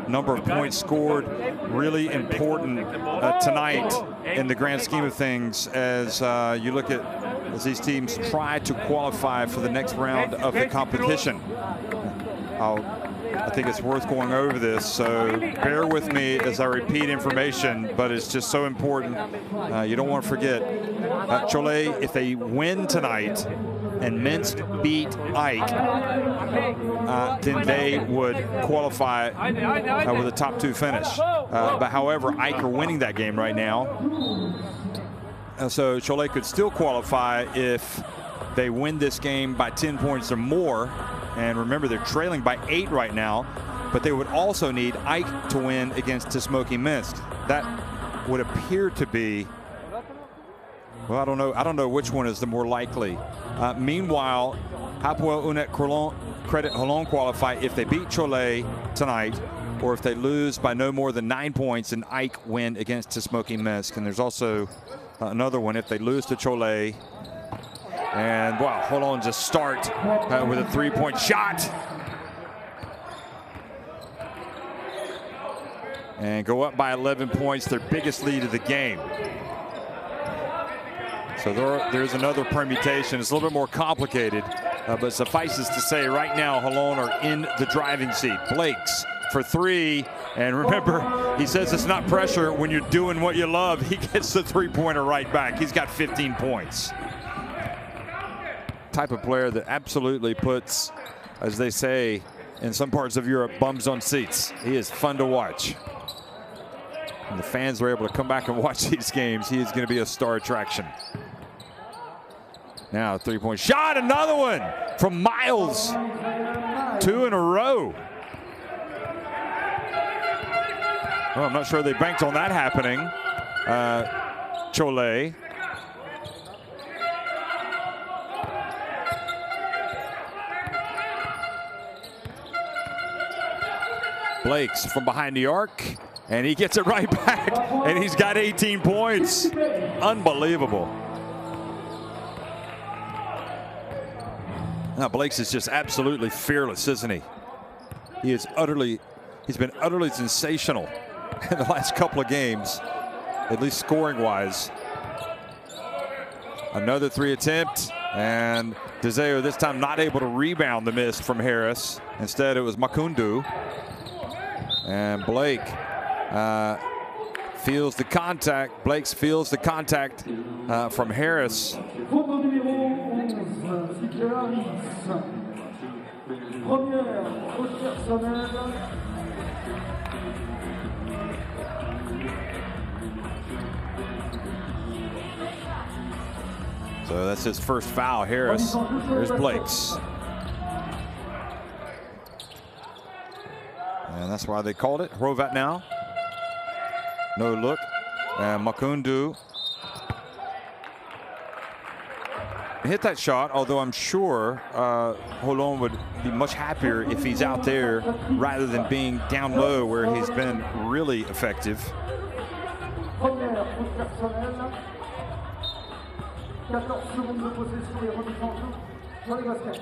number of points scored really important tonight in the grand scheme of things as you look at as these teams try to qualify for the next round of the competition. I think it's worth going over this, so bear with me as I repeat information, but it's just so important. You don't want to forget, Cholet, if they win tonight and Minsk beat Ike, then they would qualify with a top 2 finish. But however, Ike are winning that game right now. So Cholet could still qualify if they win this game by 10 points or more. And remember, they're trailing by 8 right now, but they would also need Ike to win against Tismoki Minsk. That would appear to be, well, I don't know which one is the more likely. Meanwhile, Hapoel Unet-Credit Holon qualify if they beat Cholet tonight, or if they lose by no more than 9 points and Ike win against Tismoki Minsk. And there's also another one if they lose to Cholet. And wow, Holon just start with a 3-point shot. And go up by 11 points, their biggest lead of the game. So there's another permutation. It's a little bit more complicated, but suffices to say right now Holon are in the driving seat. Blakes for 3. And remember, he says it's not pressure when you're doing what you love. He gets the 3-pointer right back. He's got 15 points. Type of player that absolutely puts, as they say in some parts of Europe, bums on seats. He is fun to watch. And the fans are able to come back and watch these games. He is going to be a star attraction. Now, 3-point shot, another one from Miles. 2 in a row. Well, I'm not sure they banked on that happening. Cholet. Blakes from behind the arc, and he gets it right back, and he's got 18 points. Unbelievable. Now Blakes is just absolutely fearless, isn't he? He's been utterly sensational in the last couple of games, at least scoring wise. Another 3 attempt. And Deseo this time not able to rebound the miss from Harris. Instead, it was Makundu. And Blake feels the contact. Blakes feels the contact from Harris. So that's his first foul, Harris. Here's Blake's. And that's why they called it. Hrovat now. No look. And Makundu hit that shot, although I'm sure Holon would be much happier if he's out there rather than being down low where he's been really effective. 14 secondes de possession et remise en jeu sur les baskets.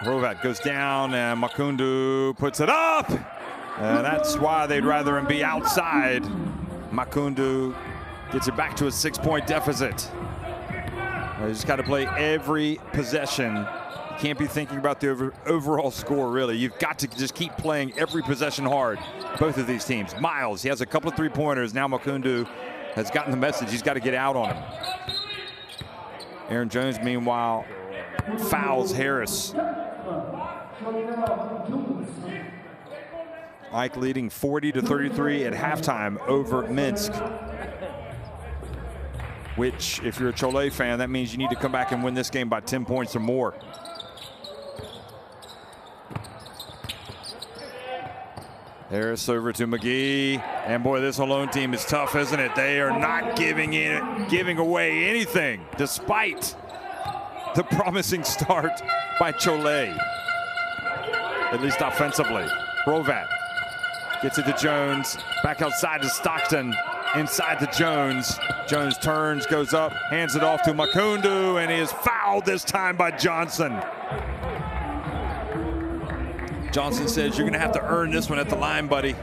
Hrovat goes down and Makundu puts it up. And that's why they'd rather him be outside. Makundu gets it back to a 6-point deficit. You just got to play every possession. You can't be thinking about the overall score, really. You've got to just keep playing every possession hard, both of these teams. Miles, he has a couple of three-pointers. Now Makundu has gotten the message. He's got to get out on him. Aaron Jones, meanwhile, fouls Harris. Ike leading 40-33 at halftime over Minsk. Which, if you're a Cholet fan, that means you need to come back and win this game by 10 points or more. Harris over to McGee, and boy, this Holon team is tough, isn't it? They are not giving away anything, despite the promising start by Cholet, at least offensively. Hrovat gets it to Jones, back outside to Stockton, inside to Jones. Jones turns, goes up, hands it off to Makundu, and he is fouled this time by Johnson. Johnson says, you're going to have to earn this one at the line, buddy.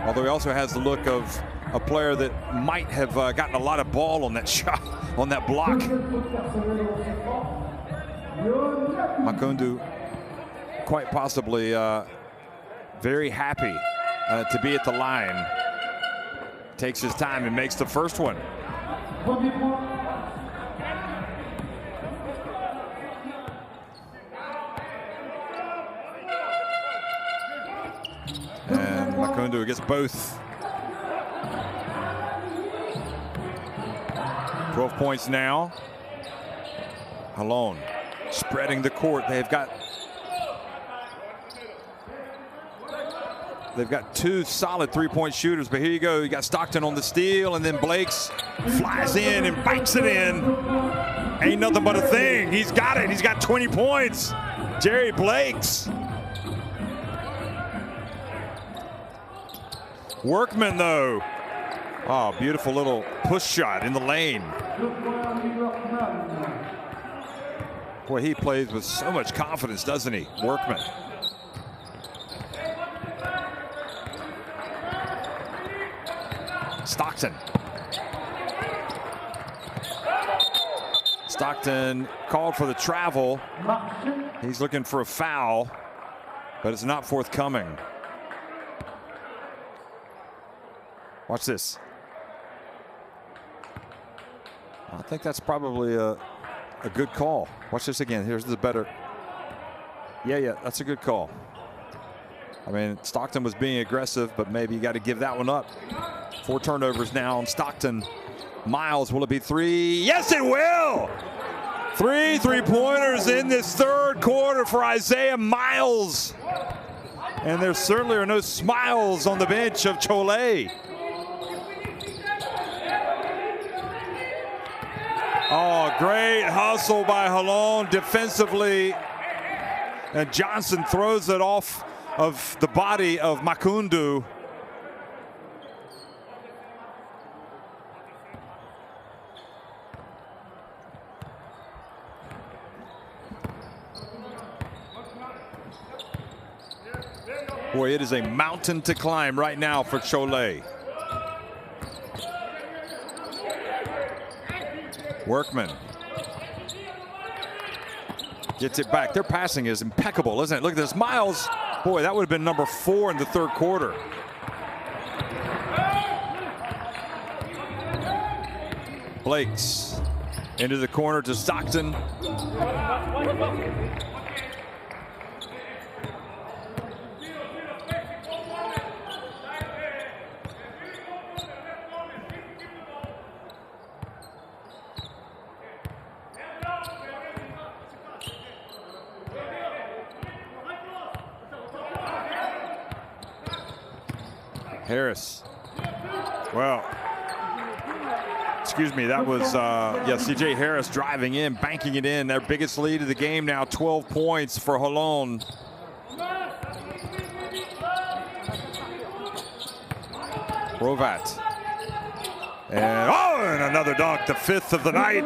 Although he also has the look of a player that might have gotten a lot of ball on that shot, on that block. Makundu quite possibly very happy to be at the line. Takes his time and makes the first one. And Makundu gets both. 12 points now. Holon spreading the court. They've got two solid three-point shooters, but here you go. You got Stockton on the steal, and then Blakes flies in and bites it in. Ain't nothing but a thing. He's got it. He's got 20 points. Jerry Blakes. Workman, though. Oh, beautiful little push shot in the lane. Boy, he plays with so much confidence, doesn't he? Workman. Stockton called for the travel. He's looking for a foul, but it's not forthcoming. Watch this. I think that's probably a good call. Watch this again. Here's the better. Yeah, that's a good call. I mean, Stockton was being aggressive, but maybe you got to give that one up. 4 turnovers now on Stockton. Miles, will it be 3? Yes, it will! 3 3-pointers in this third quarter for Isaiah Miles. And there certainly are no smiles on the bench of Cholet. Oh, great hustle by Holon defensively. And Johnson throws it off of the body of Makundu. Boy, it is a mountain to climb right now for Cholet. Workman gets it back. Their passing is impeccable, isn't it? Look at this. Miles, boy, that would have been number 4 in the third quarter. Blakes into the corner to Stockton. Harris. Well, excuse me, that was C.J. Harris driving in, banking it in. Their biggest lead of the game now, 12 points for Holon. Rovat. And another dunk, the 5th of the night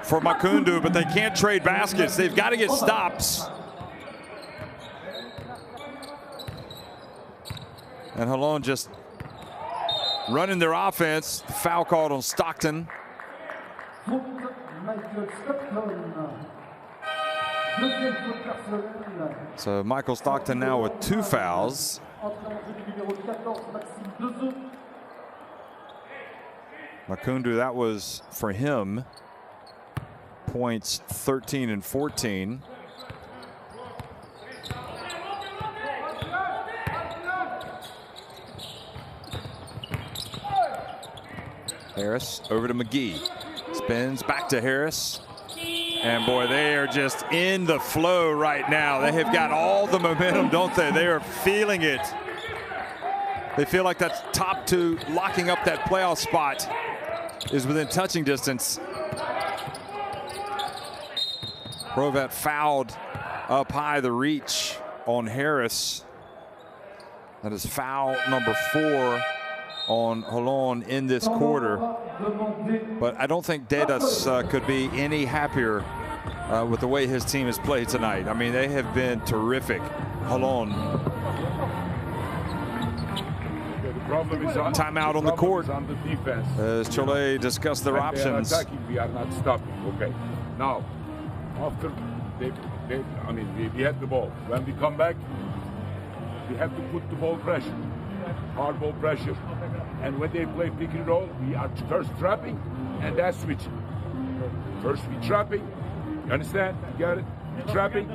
for Makundu, but they can't trade baskets. They've got to get stops. And Holon just running their offense. Foul called on Stockton. So Michael Stockton now with 2 fouls. Makundu, that was for him. Points 13 and 14. Harris over to McGee. Spins back to Harris. And boy, they are just in the flow right now. They have got all the momentum, don't they? They are feeling it. They feel like that's top 2, locking up that playoff spot is within touching distance. Rovat fouled up high, the reach on Harris. That is foul number 4 on Holon in this quarter. But I don't think Dedas could be any happier with the way his team has played tonight. I mean, they have been terrific. Holon. Timeout on the court on the defense. as Cholet discussed their options. We are not stopping. Okay. Now, after we had the ball. When we come back, we have to put the ball pressure, hard ball pressure. And when they play pick and roll, we are first trapping and then switching. First we trapping, you understand? You got it? We trapping,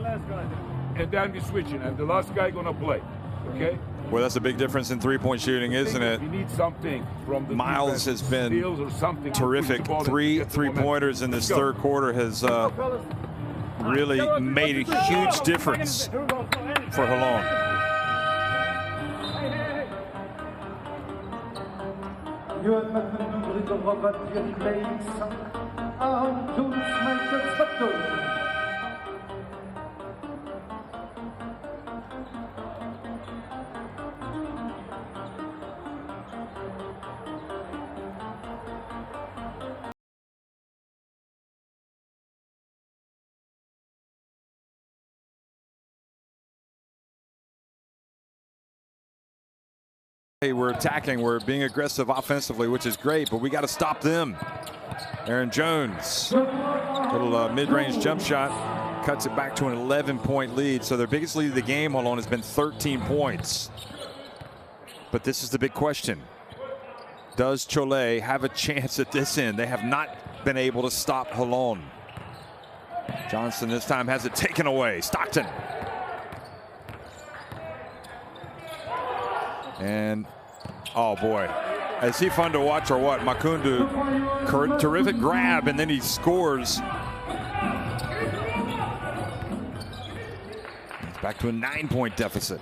and then we switching, and the last guy gonna play. Okay? Well, that's a big difference in three-point shooting, isn't it? We need something from the Miles has been terrific. 3 3-pointers in this third quarter has really made a huge difference for Holon. Johan Makundu, Rico Rovat, Jerry Blakes, Aaron Jones, Michael Stockton. We're attacking, we're being aggressive offensively, which is great, but we got to stop them. Aaron Jones, little mid-range jump shot, cuts it back to an 11-point lead. So their biggest lead of the game, Holon, has been 13 points. But this is the big question. Does Cholet have a chance at this end? They have not been able to stop Holon. Johnson this time has it taken away. Stockton. And, oh boy, is he fun to watch or what? Makundu, terrific grab, and then he scores. It's back to a 9-point deficit.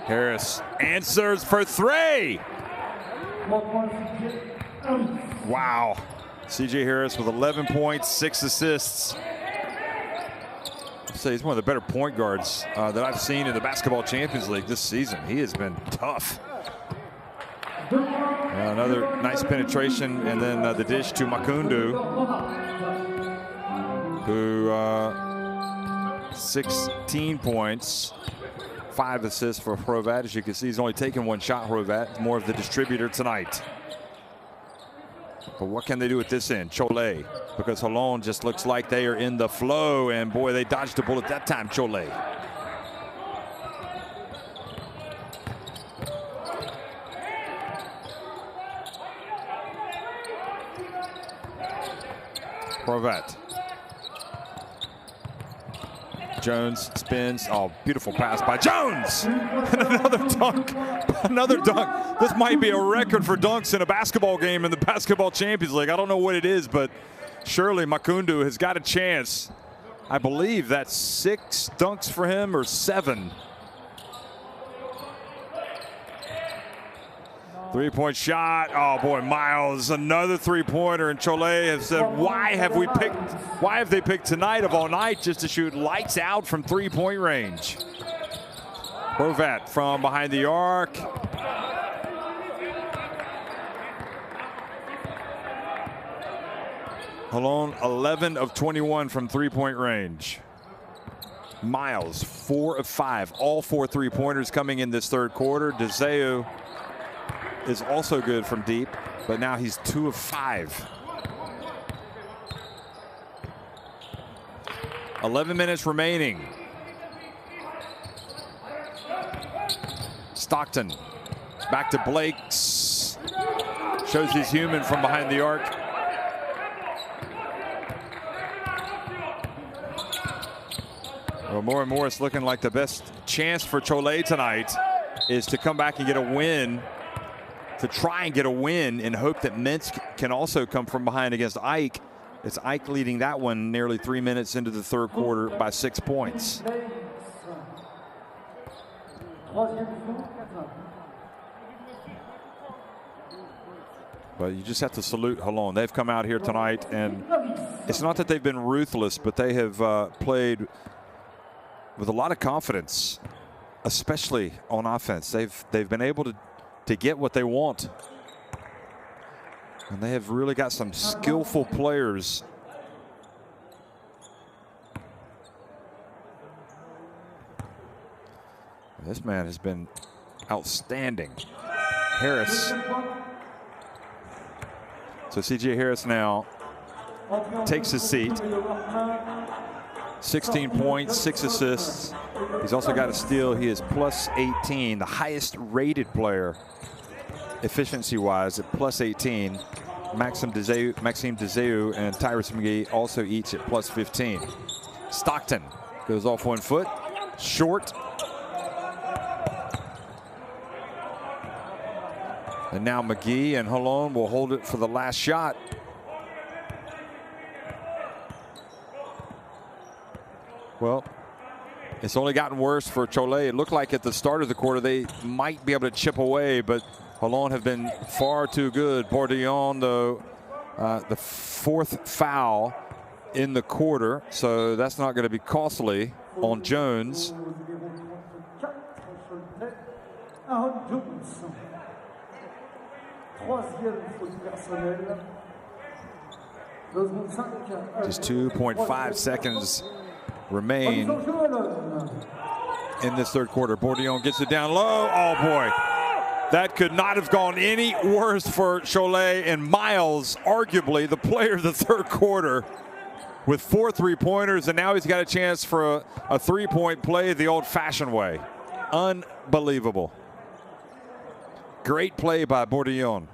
Harris answers for 3. Wow. C.J. Harris with 11 points, 6 assists. Say he's one of the better point guards that I've seen in the Basketball Champions League this season. He has been tough. Another nice penetration, and then the dish to Makundu. who 16 points, 5 assists for Hrovat. As you can see, he's only taken 1 shot, Hrovat. More of the distributor tonight. But what can they do at this end? Cholet, because Holon just looks like they are in the flow, and boy, they dodged a bullet that time, Cholet. Hrovat. Jones spins. Oh, beautiful pass by Jones. And another dunk. Another dunk. This might be a record for dunks in a basketball game in the Basketball Champions League. I don't know what it is, but surely Makundu has got a chance. I believe that's 6 dunks for him, or 7. 3-point shot. Oh boy, Miles, another 3-pointer, and Cholet has said, why have they picked tonight of all night just to shoot lights out from 3-point range? Hrovat from behind the arc. Holon 11 of 21 from 3-point range. Miles 4 of 5, all 4 3-pointers coming in this third quarter. Deseu is also good from deep, but now he's 2 of 5. 11 minutes remaining. Stockton back to Blakes. Shows he's human from behind the arc. Well, more and more it's looking like the best chance for Cholet tonight is to come back and get a win, to try and get a win and hope that Minsk can also come from behind against Ike. It's Ike leading that one nearly 3 minutes into the third quarter by 6 points. But you just have to salute Holon. They've come out here tonight, and it's not that they've been ruthless, but they have played with a lot of confidence, especially on offense. They've been able to get what they want. And they have really got some skillful players. This man has been outstanding. Harris. So C.J. Harris now takes his seat. 16 points, 6 assists. He's also got a steal. He is plus 18, the highest rated player efficiency-wise at plus 18. Maxime Deseu and Tyrus McGee also each at plus 15. Stockton goes off 1 foot, short. And now McGee and Holon will hold it for the last shot. Well, it's only gotten worse for Cholet. It looked like at the start of the quarter they might be able to chip away, but Holon have been far too good. Bourdillon, though, the 4th foul in the quarter, so that's not going to be costly on Jones. Just 2.5 seconds remain in this third quarter. Bourdillon gets it down low. Oh boy, that could not have gone any worse for Cholet, and Miles, arguably the player of the third quarter, with 4 3-pointers, and now he's got a chance for a 3-point play the old-fashioned way. Unbelievable. Great play by Bourdillon.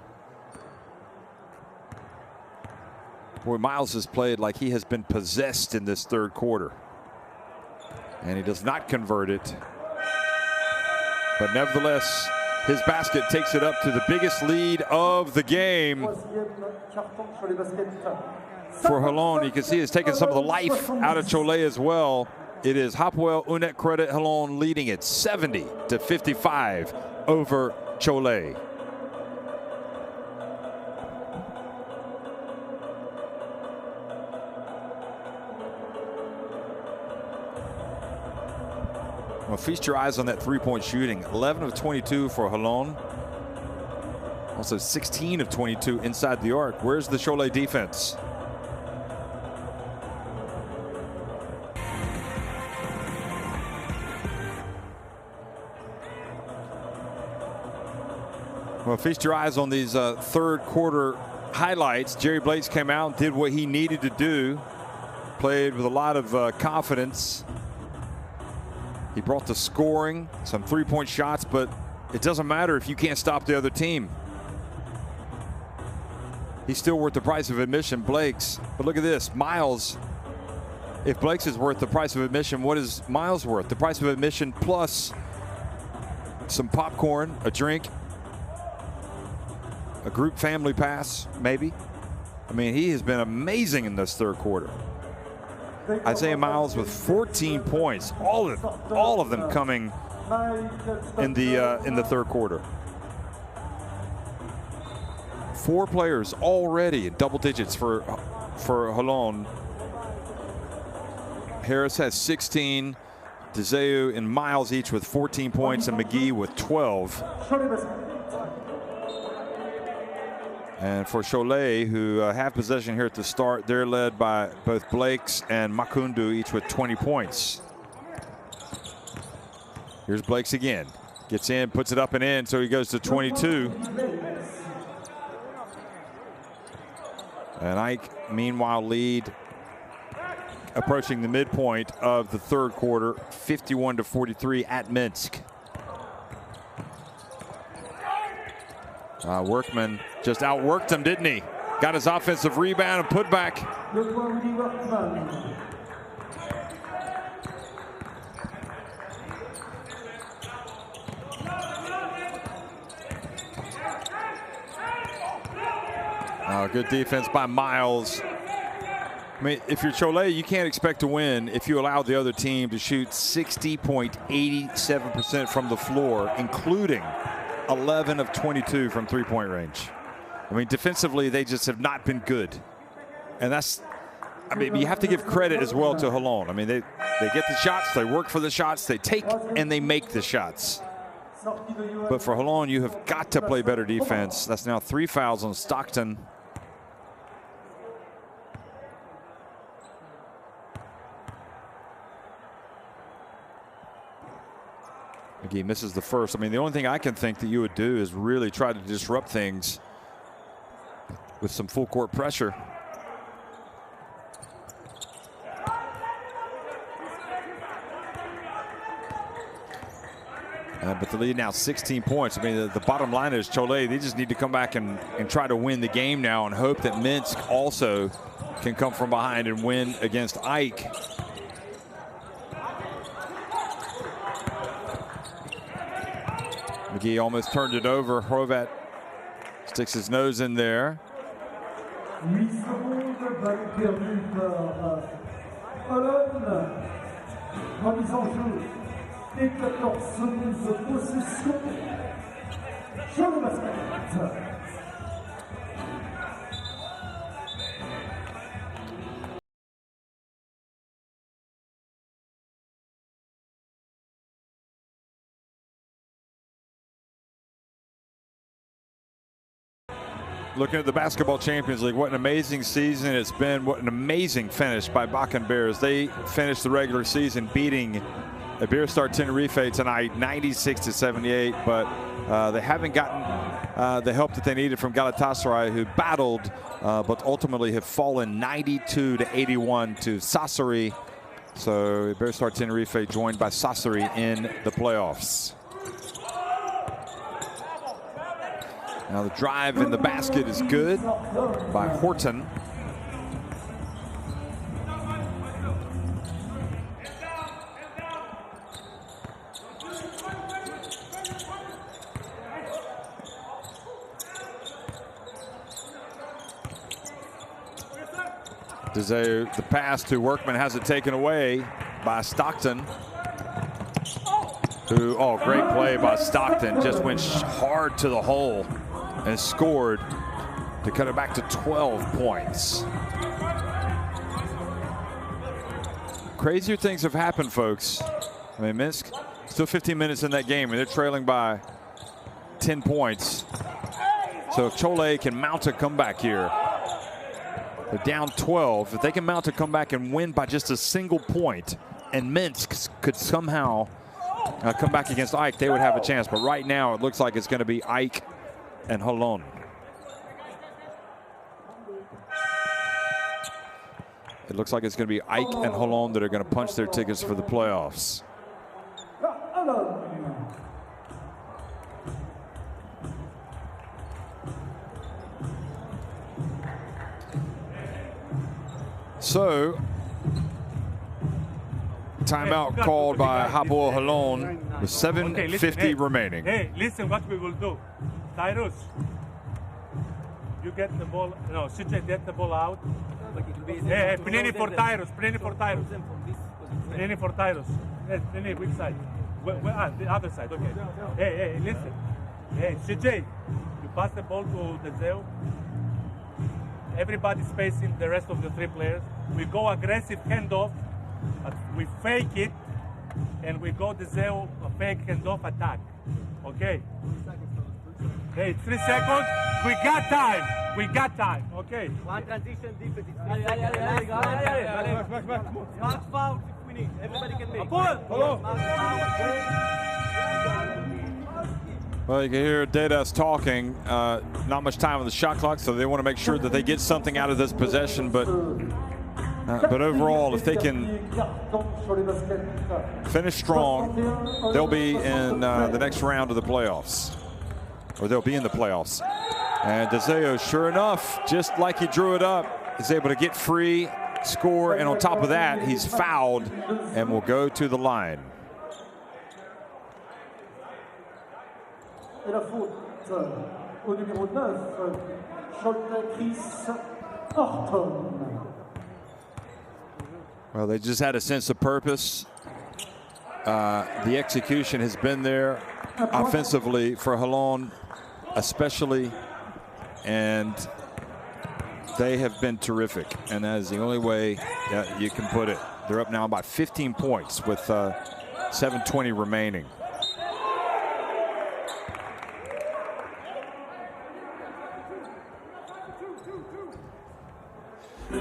Boy, Miles has played like he has been possessed in this third quarter. And he does not convert it. But nevertheless, his basket takes it up to the biggest lead of the game. For Holon, you can see he's taken some of the life out of Cholet as well. It is Hapoel Unet-Credit Holon leading it 70-55 over Cholet. Well, feast your eyes on that 3-point shooting. 11 of 22 for Holon. Also 16 of 22 inside the arc. Where's the Cholet defense? Well, feast your eyes on these third quarter highlights. Jerry Blakes came out and did what he needed to do. Played with a lot of confidence. He brought the scoring, some three-point shots, but it doesn't matter if you can't stop the other team. He's still worth the price of admission, Blakes. But look at this, Miles. If Blakes is worth the price of admission, what is Miles worth? The price of admission plus some popcorn, a drink, a group family pass, maybe. I mean, he has been amazing in this third quarter. Isaiah Miles with 14 points, all of them coming in the third quarter. 4 players already in double digits for Holon. Harris has 16, DeZeu and Miles each with 14 points, and McGee with 12. And for Cholet, who have possession here at the start, they're led by both Blakes and Makundu, each with 20 points. Here's Blakes again. Gets in, puts it up and in, so he goes to 22. And Ike, meanwhile, lead approaching the midpoint of the third quarter, 51-43 at Minsk. Workman just outworked him, didn't he? Got his offensive rebound and put back. Good defense by Miles. I mean, if you're Cholet, you can't expect to win if you allow the other team to shoot 60.87% from the floor, including 11 of 22 from three-point range. I mean, defensively, they just have not been good. And that's, I mean, you have to give credit as well to Holon. I mean, they get the shots, they work for the shots, they take and they make the shots. But for Holon, you have got to play better defense. That's now 3 fouls on Stockton. McGee misses the first. I mean, the only thing I can think that you would do is really try to disrupt things with some full court pressure. But the lead now 16 points. I mean, the bottom line is Cholet, they just need to come back and try to win the game now and hope that Minsk also can come from behind and win against Ike. McGee almost turned it over. Horvat sticks his nose in there. Looking at the Basketball Champions League, what an amazing season it's been. What an amazing finish by Bakken Bears. They finished the regular season beating Iberostar Tenerife tonight 96-78, but they haven't gotten the help that they needed from Galatasaray, who battled but ultimately have fallen 92-81 to Sassari. So Iberostar Tenerife joined by Sassari in the playoffs. Now the drive in the basket is good by Horton. DeZeu, the pass to Workman has it taken away by Stockton. Who, oh, great play by Stockton. Just went hard to the hole and scored to cut it back to 12 points. Crazier things have happened, folks. I mean, Minsk still 15 minutes in that game, and they're trailing by 10 points. So if Cholet can mount a comeback here, they're down 12. If they can mount a comeback and win by just a single point, and Minsk could somehow come back against Ike, they would have a chance. But right now, it looks like it's going to be Ike and Holon. It looks like it's going to be Ike and Holon that are going to punch their tickets for the playoffs. So, timeout called by Hapoel Holon with 7:50 remaining. Hey, listen what we will do. Tyrus, you get the ball. No, CJ get the ball out. Hey, Panini for Tyrus. Panini for Tyrus. Panini for Tyrus. Hey, Panini, which side? The other side, okay. Hey, listen. Hey, CJ, you pass the ball to Deseo. Everybody's facing the rest of the three players. We go aggressive handoff, but we fake it, and we go Deseo a fake handoff attack. Okay? Hey, 3 seconds. We got time. We got time. Okay. One transition defense. It's 3 seconds. Mark fouls if we need. Everybody can make. Well, you can hear Dedas talking. Not much time on the shot clock, so they want to make sure that they get something out of this possession. But overall, if they can finish strong, they'll be in the next round of the playoffs. Or they'll be in the playoffs. And Deseo, sure enough, just like he drew it up, is able to get free, score, and on top of that, he's fouled and will go to the line. Et la faute au numéro 9, Cholet Horton. Well, they just had a sense of purpose. The execution has been there offensively for Holon, especially, and they have been terrific. And that is the only way you can put it. They're up now by 15 points with 7:20 remaining.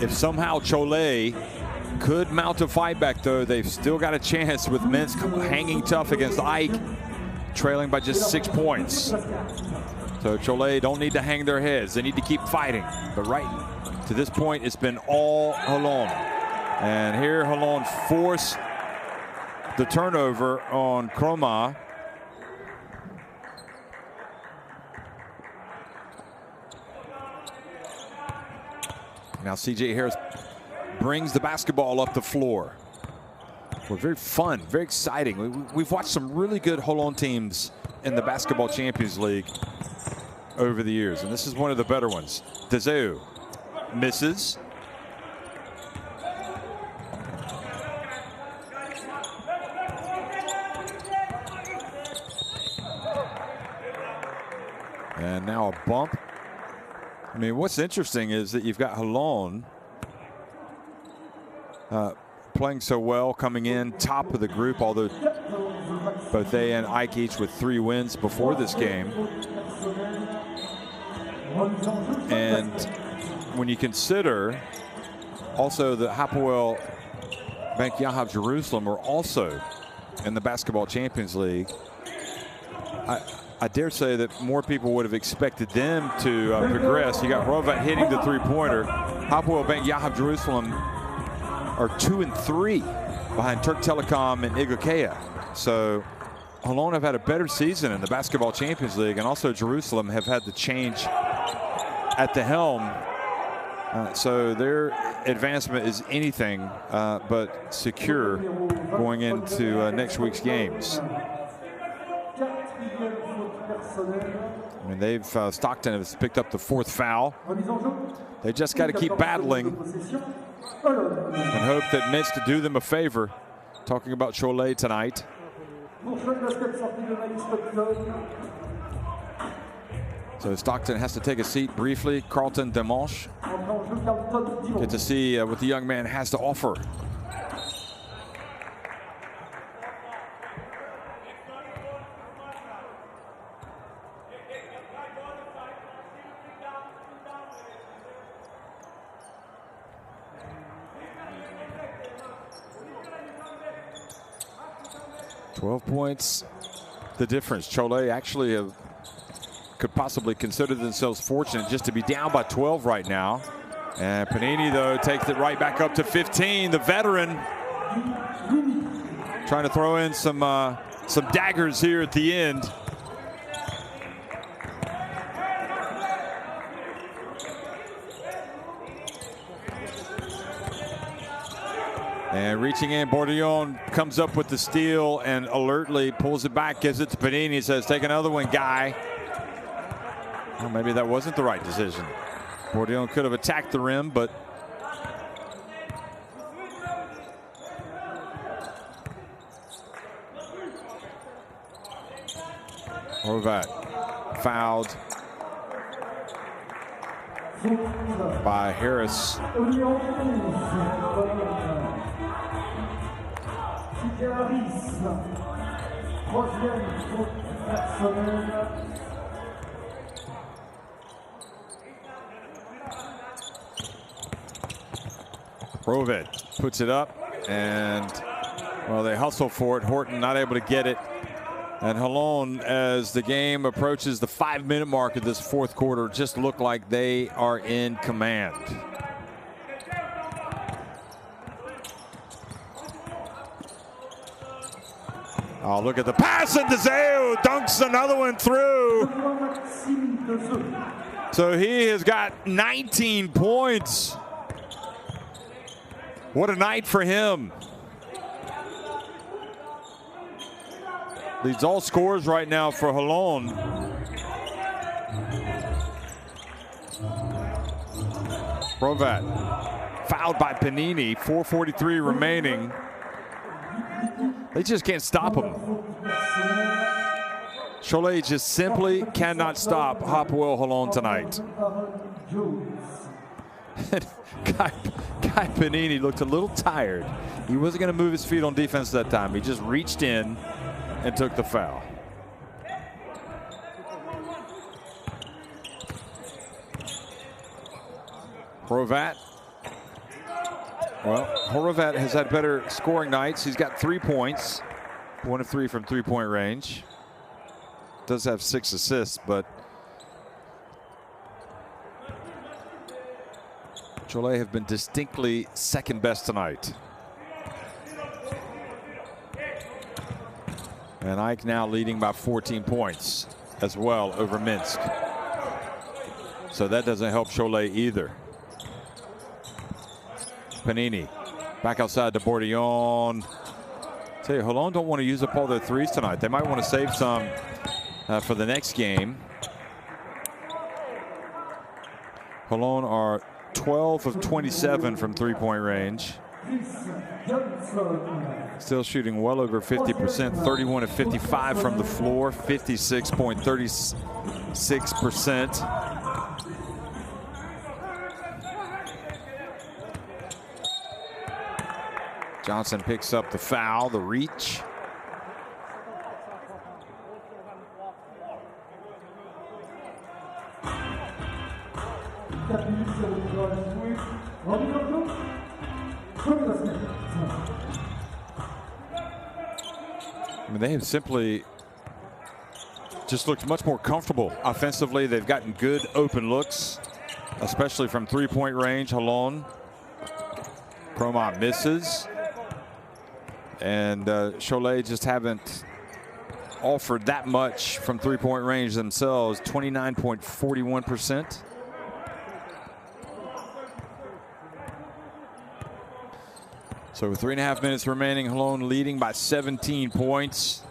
If somehow Cholet could mount a fight back, though, they've still got a chance with Minsk hanging tough against Ike, trailing by just 6 points. So Cholet don't need to hang their heads. They need to keep fighting. But right to this point, it's been all Holon. And here Holon force the turnover on Kroma. Now C.J. Harris brings the basketball up the floor. Well, very fun, very exciting. We've watched some really good Holon teams in the Basketball Champions League over the years, and this is one of the better ones. Deseu misses. And now a bump. I mean, what's interesting is that you've got Holon playing so well, coming in top of the group, although both they and Ike each with 3 wins before this game. And when you consider also that Hapoel Bank Yahav Jerusalem are also in the Basketball Champions League, I dare say that more people would have expected them to progress. You got Rovat hitting the 3-pointer. Hapoel Bank Yahav Jerusalem are 2 and 3 behind Turk Telecom and Igokea. So Holon have had a better season in the Basketball Champions League, and also Jerusalem have had the change at the helm. So their advancement is anything but secure going into next week's games. I mean, they've Stockton has picked up the 4th foul. They just got to keep battling and hope that Minsk to do them a favor. Talking about Cholet tonight. So Stockton has to take a seat briefly. Carlton Demanche. Get to see what the young man has to offer. .12 points, the difference. Cholet actually have could possibly consider themselves fortunate just to be down by 12 right now. And Panini, though, takes it right back up to 15. The veteran trying to throw in some daggers here at the end. And reaching in, Bourdillon comes up with the steal and alertly pulls it back, gives it to Panini, says, take another one, guy. Well, maybe that wasn't the right decision. Bourdillon could have attacked the rim, but Horvat fouled by Harris. Rovet puts it up, and well, they hustle for it. Horton not able to get it. And Holon, as the game approaches the 5-minute mark of this fourth quarter, just look like they are in command. Oh, look at the pass, and DeZeo dunks another one through. So he has got 19 points. What a night for him. Leads all scorers right now for Holon. Provat fouled by Panini, 4:43 remaining. They just can't stop him. Cholet just simply cannot stop Hapoel Holon tonight. Guy Panini looked a little tired. He wasn't going to move his feet on defense that time. He just reached in and took the foul. Horvat. Well, Horvat has had better scoring nights. He's got 3 points, 1 of 3 from three-point range. Does have 6 assists, but Cholet have been distinctly second best tonight. And Ike now leading by 14 points as well over Minsk. So that doesn't help Cholet either. Panini back outside to Bourdillon. Tell you, Holon don't want to use up all their threes tonight. They might want to save some for the next game. Holon are 12 of 27 from three-point range. Still shooting well over 50%, 31 of 55 from the floor, 56.36%. Johnson picks up the foul, the reach. I mean, they have simply just looked much more comfortable offensively. They've gotten good open looks, especially from three-point range. Holon. Cromont misses. And Cholet just haven't offered that much from three-point range themselves. 29.41%. So with 3.5 minutes remaining, Holon leading by 17 points.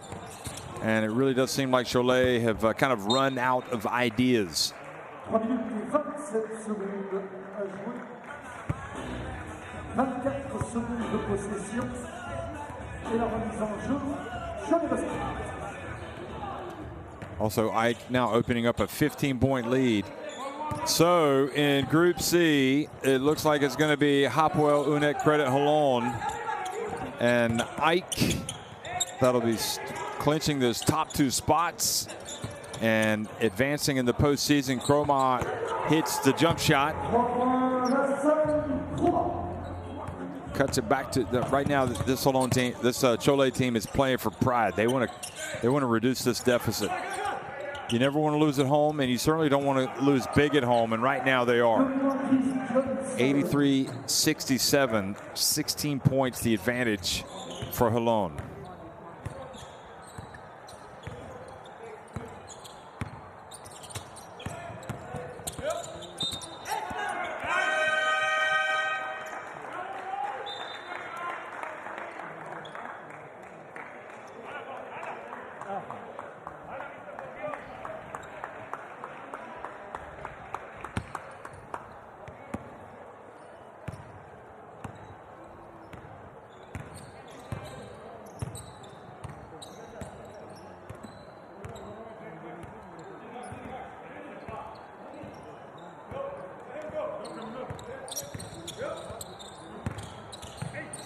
And it really does seem like Cholet have kind of run out of ideas. Also, Ike now opening up a 15-point lead. So in Group C, it looks like it's going to be Hapoel Unet-Credit Holon and Ike. That'll be clinching those top 2 spots and advancing in the postseason. Cromont hits the jump shot. Cuts it back to right now. This Holon team, this Cholet team is playing for pride. They want to reduce this deficit. You never want to lose at home, and you certainly don't want to lose big at home, and right now they are. 83-67, 16 points the advantage for Holon.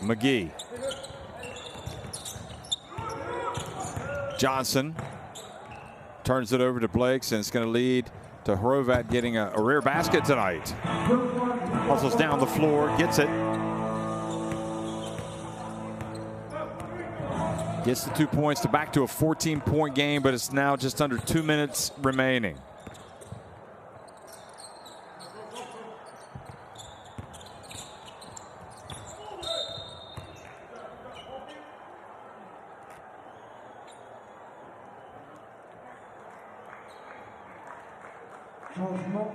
McGee. Johnson turns it over to Blakes, and it's going to lead to Hrovat getting a rare basket tonight. Hustles down the floor, gets it. Gets the 2 points to back to a 14-point game, but it's now just under 2 minutes remaining. Changement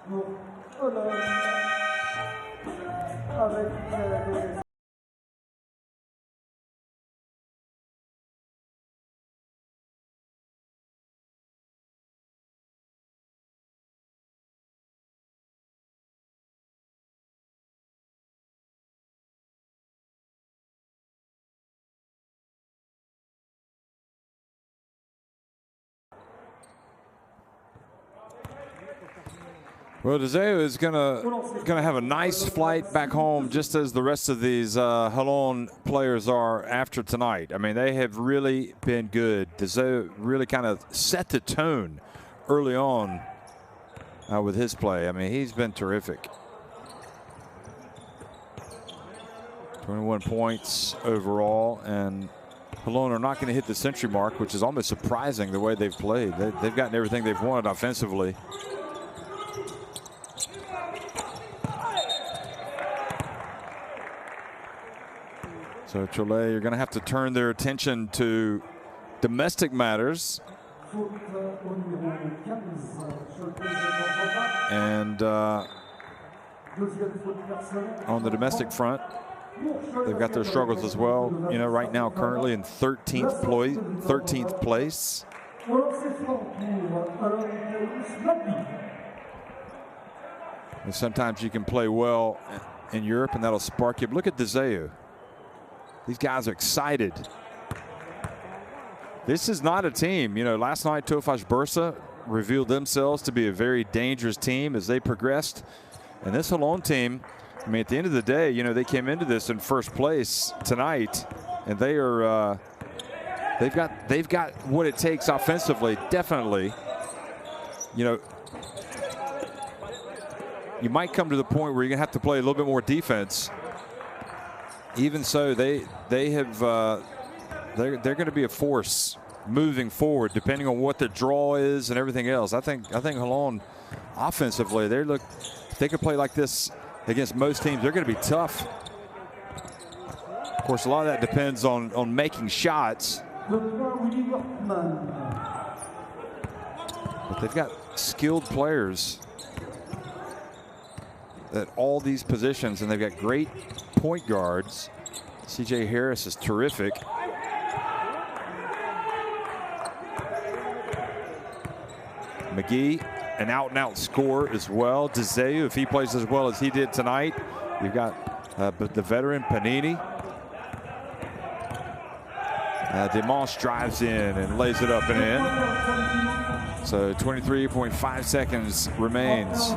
pour Holon avec les Well, Deseo is gonna have a nice flight back home, just as the rest of these Holon players are after tonight. I mean, they have really been good. Deseo really kind of set the tone early on with his play. I mean, he's been terrific. 21 points overall, and Holon are not going to hit the century mark, which is almost surprising the way they've played. They've gotten everything they've wanted offensively. So Cholet, you're going to have to turn their attention to domestic matters. And on the domestic front, they've got their struggles as well. You know, right now, currently in 13th place. And sometimes you can play well in Europe, and that'll spark you. But look at Deseo. These guys are excited. This is not a team. You know, last night Tofaş Bursa revealed themselves to be a very dangerous team as they progressed. And this Holon team, I mean, at the end of the day, you know, they came into this in first place tonight, and they are they've got what it takes offensively, definitely. You know, you might come to the point where you're gonna have to play a little bit more defense. Even so, they're going to be a force moving forward, depending on what the draw is and everything else. I think Holon offensively, they can play like this against most teams. They're going to be tough. Of course, a lot of that depends on making shots. But they've got skilled players at all these positions, and they've got great point guards. C.J. Harris is terrific. McGee, an out-and-out scorer as well. Deseo, if he plays as well as he did tonight. You've got the veteran Panini. Demonce drives in and lays it up and in. So 23.5 seconds remains.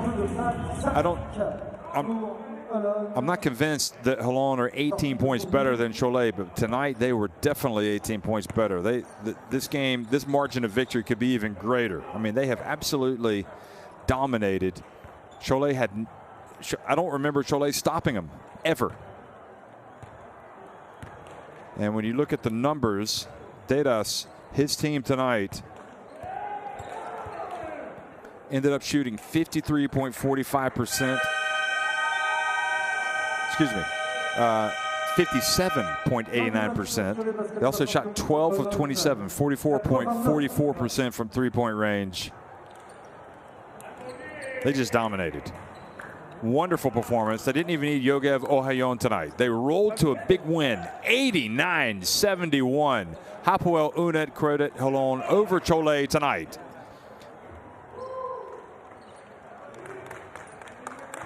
I'm not convinced that Holon are 18 points better than Cholet, but tonight they were definitely 18 points better. This margin of victory could be even greater. I mean, they have absolutely dominated. Cholet I don't remember Cholet stopping them ever. And when you look at the numbers, Dedas, his team tonight, ended up shooting 53.45%. Excuse me. 57.89%. They also shot 12 of 27, 44.44% from three-point range. They just dominated. Wonderful performance. They didn't even need Yogev Ohayon tonight. They rolled to a big win, 89-71. Hapoel Unet-Credit Holon over Cholet tonight.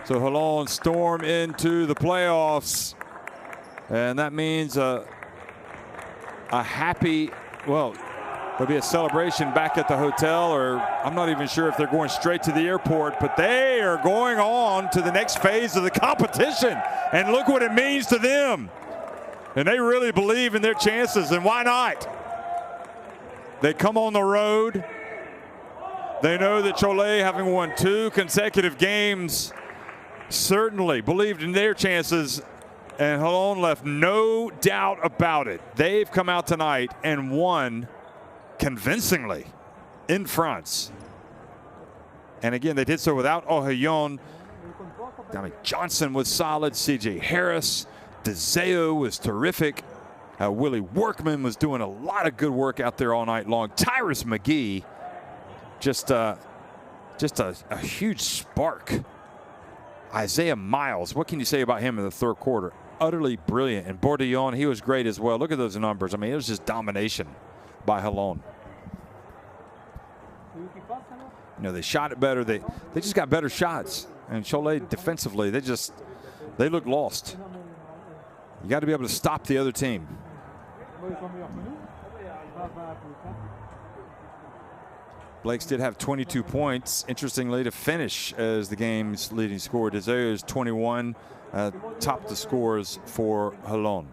So Holon storm into the playoffs. And that means a happy, well, there'll be a celebration back at the hotel, or I'm not even sure if they're going straight to the airport, but they are going on to the next phase of the competition. And look what it means to them. And they really believe in their chances, and why not? They come on the road. They know that Cholet, having won 2 consecutive games, certainly believed in their chances, and Holon left no doubt about it. They've come out tonight and won convincingly in France. And again, they did so without Ohayon. I mean, Johnson was solid. C.J. Harris, DeZeo was terrific. Willie Workman was doing a lot of good work out there all night long. Tyrus McGee, just a huge spark. Isaiah Miles, what can you say about him in the third quarter? Utterly brilliant. And Bourdillon, he was great as well. Look at those numbers. I mean, it was just domination by Holon. You know, they shot it better. They just got better shots. And Cholet defensively, they look lost. You got to be able to stop the other team. Blakes did have 22 points, interestingly, to finish as the game's leading scorer. DeZeo's 21 topped the scores for Holon.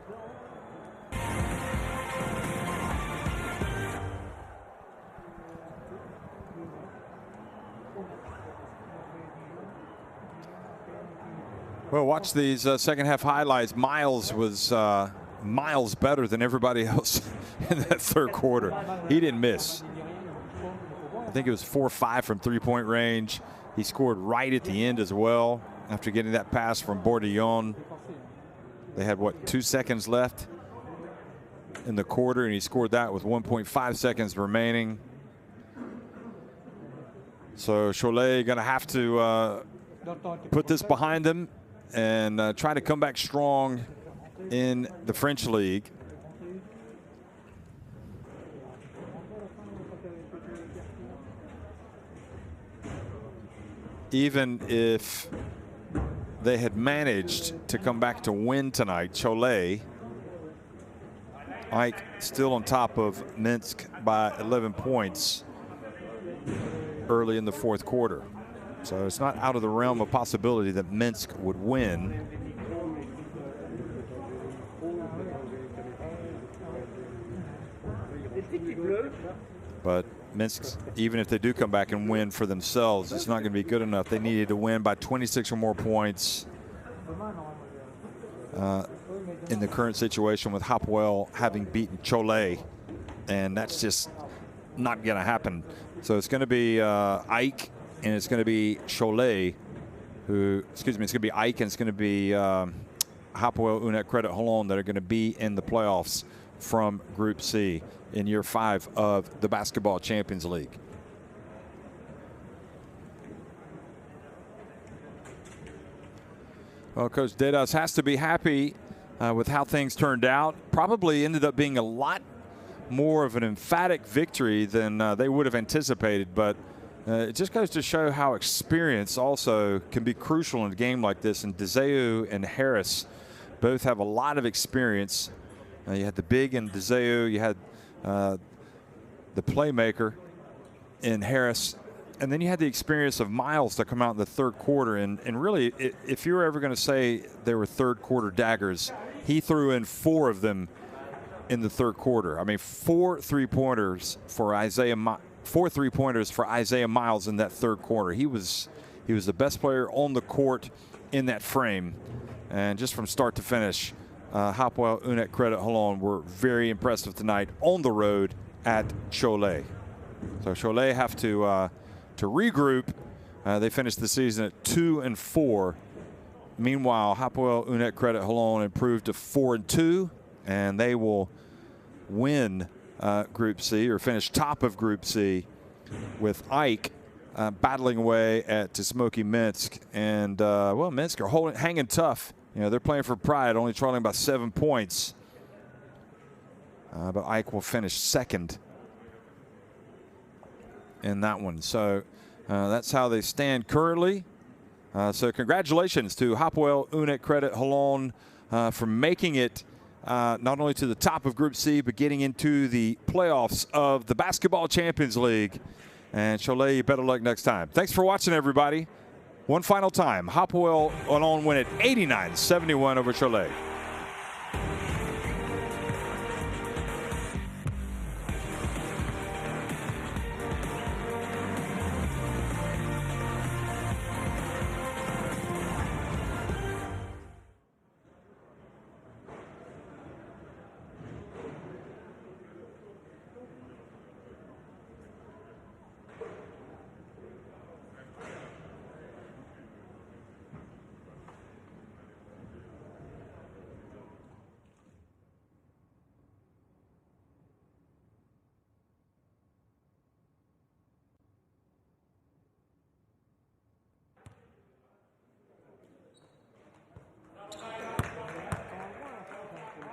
Well, watch these second half highlights. Miles was miles better than everybody else in that third quarter. He didn't miss. I think it was 4-5 from three-point range. He scored right at the end as well after getting that pass from Bourdillon. They had, what, 2 seconds left in the quarter, and he scored that with 1.5 seconds remaining. So Cholet going to have to put this behind them and try to come back strong in the French league. Even if they had managed to come back to win tonight, Cholet, Ike still on top of Minsk by 11 points early in the fourth quarter. So it's not out of the realm of possibility that Minsk would win. But Minsk, even if they do come back and win for themselves, it's not going to be good enough. They needed to win by 26 or more points in the current situation with Hapoel having beaten Cholet, and that's just not going to happen. So it's going to be Ike, and it's going to be Cholet who, excuse me, it's going to be Ike, and it's going to be Hapoel Unet-Credit Holon that are going to be in the playoffs from Group C in year 5 of the Basketball Champions League. Well, Coach Dedas has to be happy with how things turned out. Probably ended up being a lot more of an emphatic victory than they would have anticipated, but it just goes to show how experience also can be crucial in a game like this. And DeZeo and Harris both have a lot of experience. You had the big in DeZeo, you had the playmaker in Harris, and then you had the experience of Miles to come out in the third quarter. And really, if you were ever going to say there were third quarter daggers, he threw in 4 of them in the third quarter. I mean, 4 three-pointers for Isaiah Miles in that third quarter. He was the best player on the court in that frame, and just from start to finish, Hapoel Unet-Credit Holon were very impressive tonight on the road at Cholet. So Cholet have to to regroup. They finished the season at 2-4. Meanwhile, Hapoel Unet-Credit Holon improved to 4-2, and they will win Group C, or finish top of Group C, with Ike battling away at Smoky Minsk. And well, Minsk are hanging tough. You know, they're playing for pride, only trailing by 7 points. But Ike will finish second in that one. So that's how they stand currently. So congratulations to Hapoel Unet-Credit Holon for making it not only to the top of Group C, but getting into the playoffs of the Basketball Champions League. And Cholet, better luck next time. Thanks for watching, everybody. One final time, Hapoel Holon win at 89-71 over Cholet.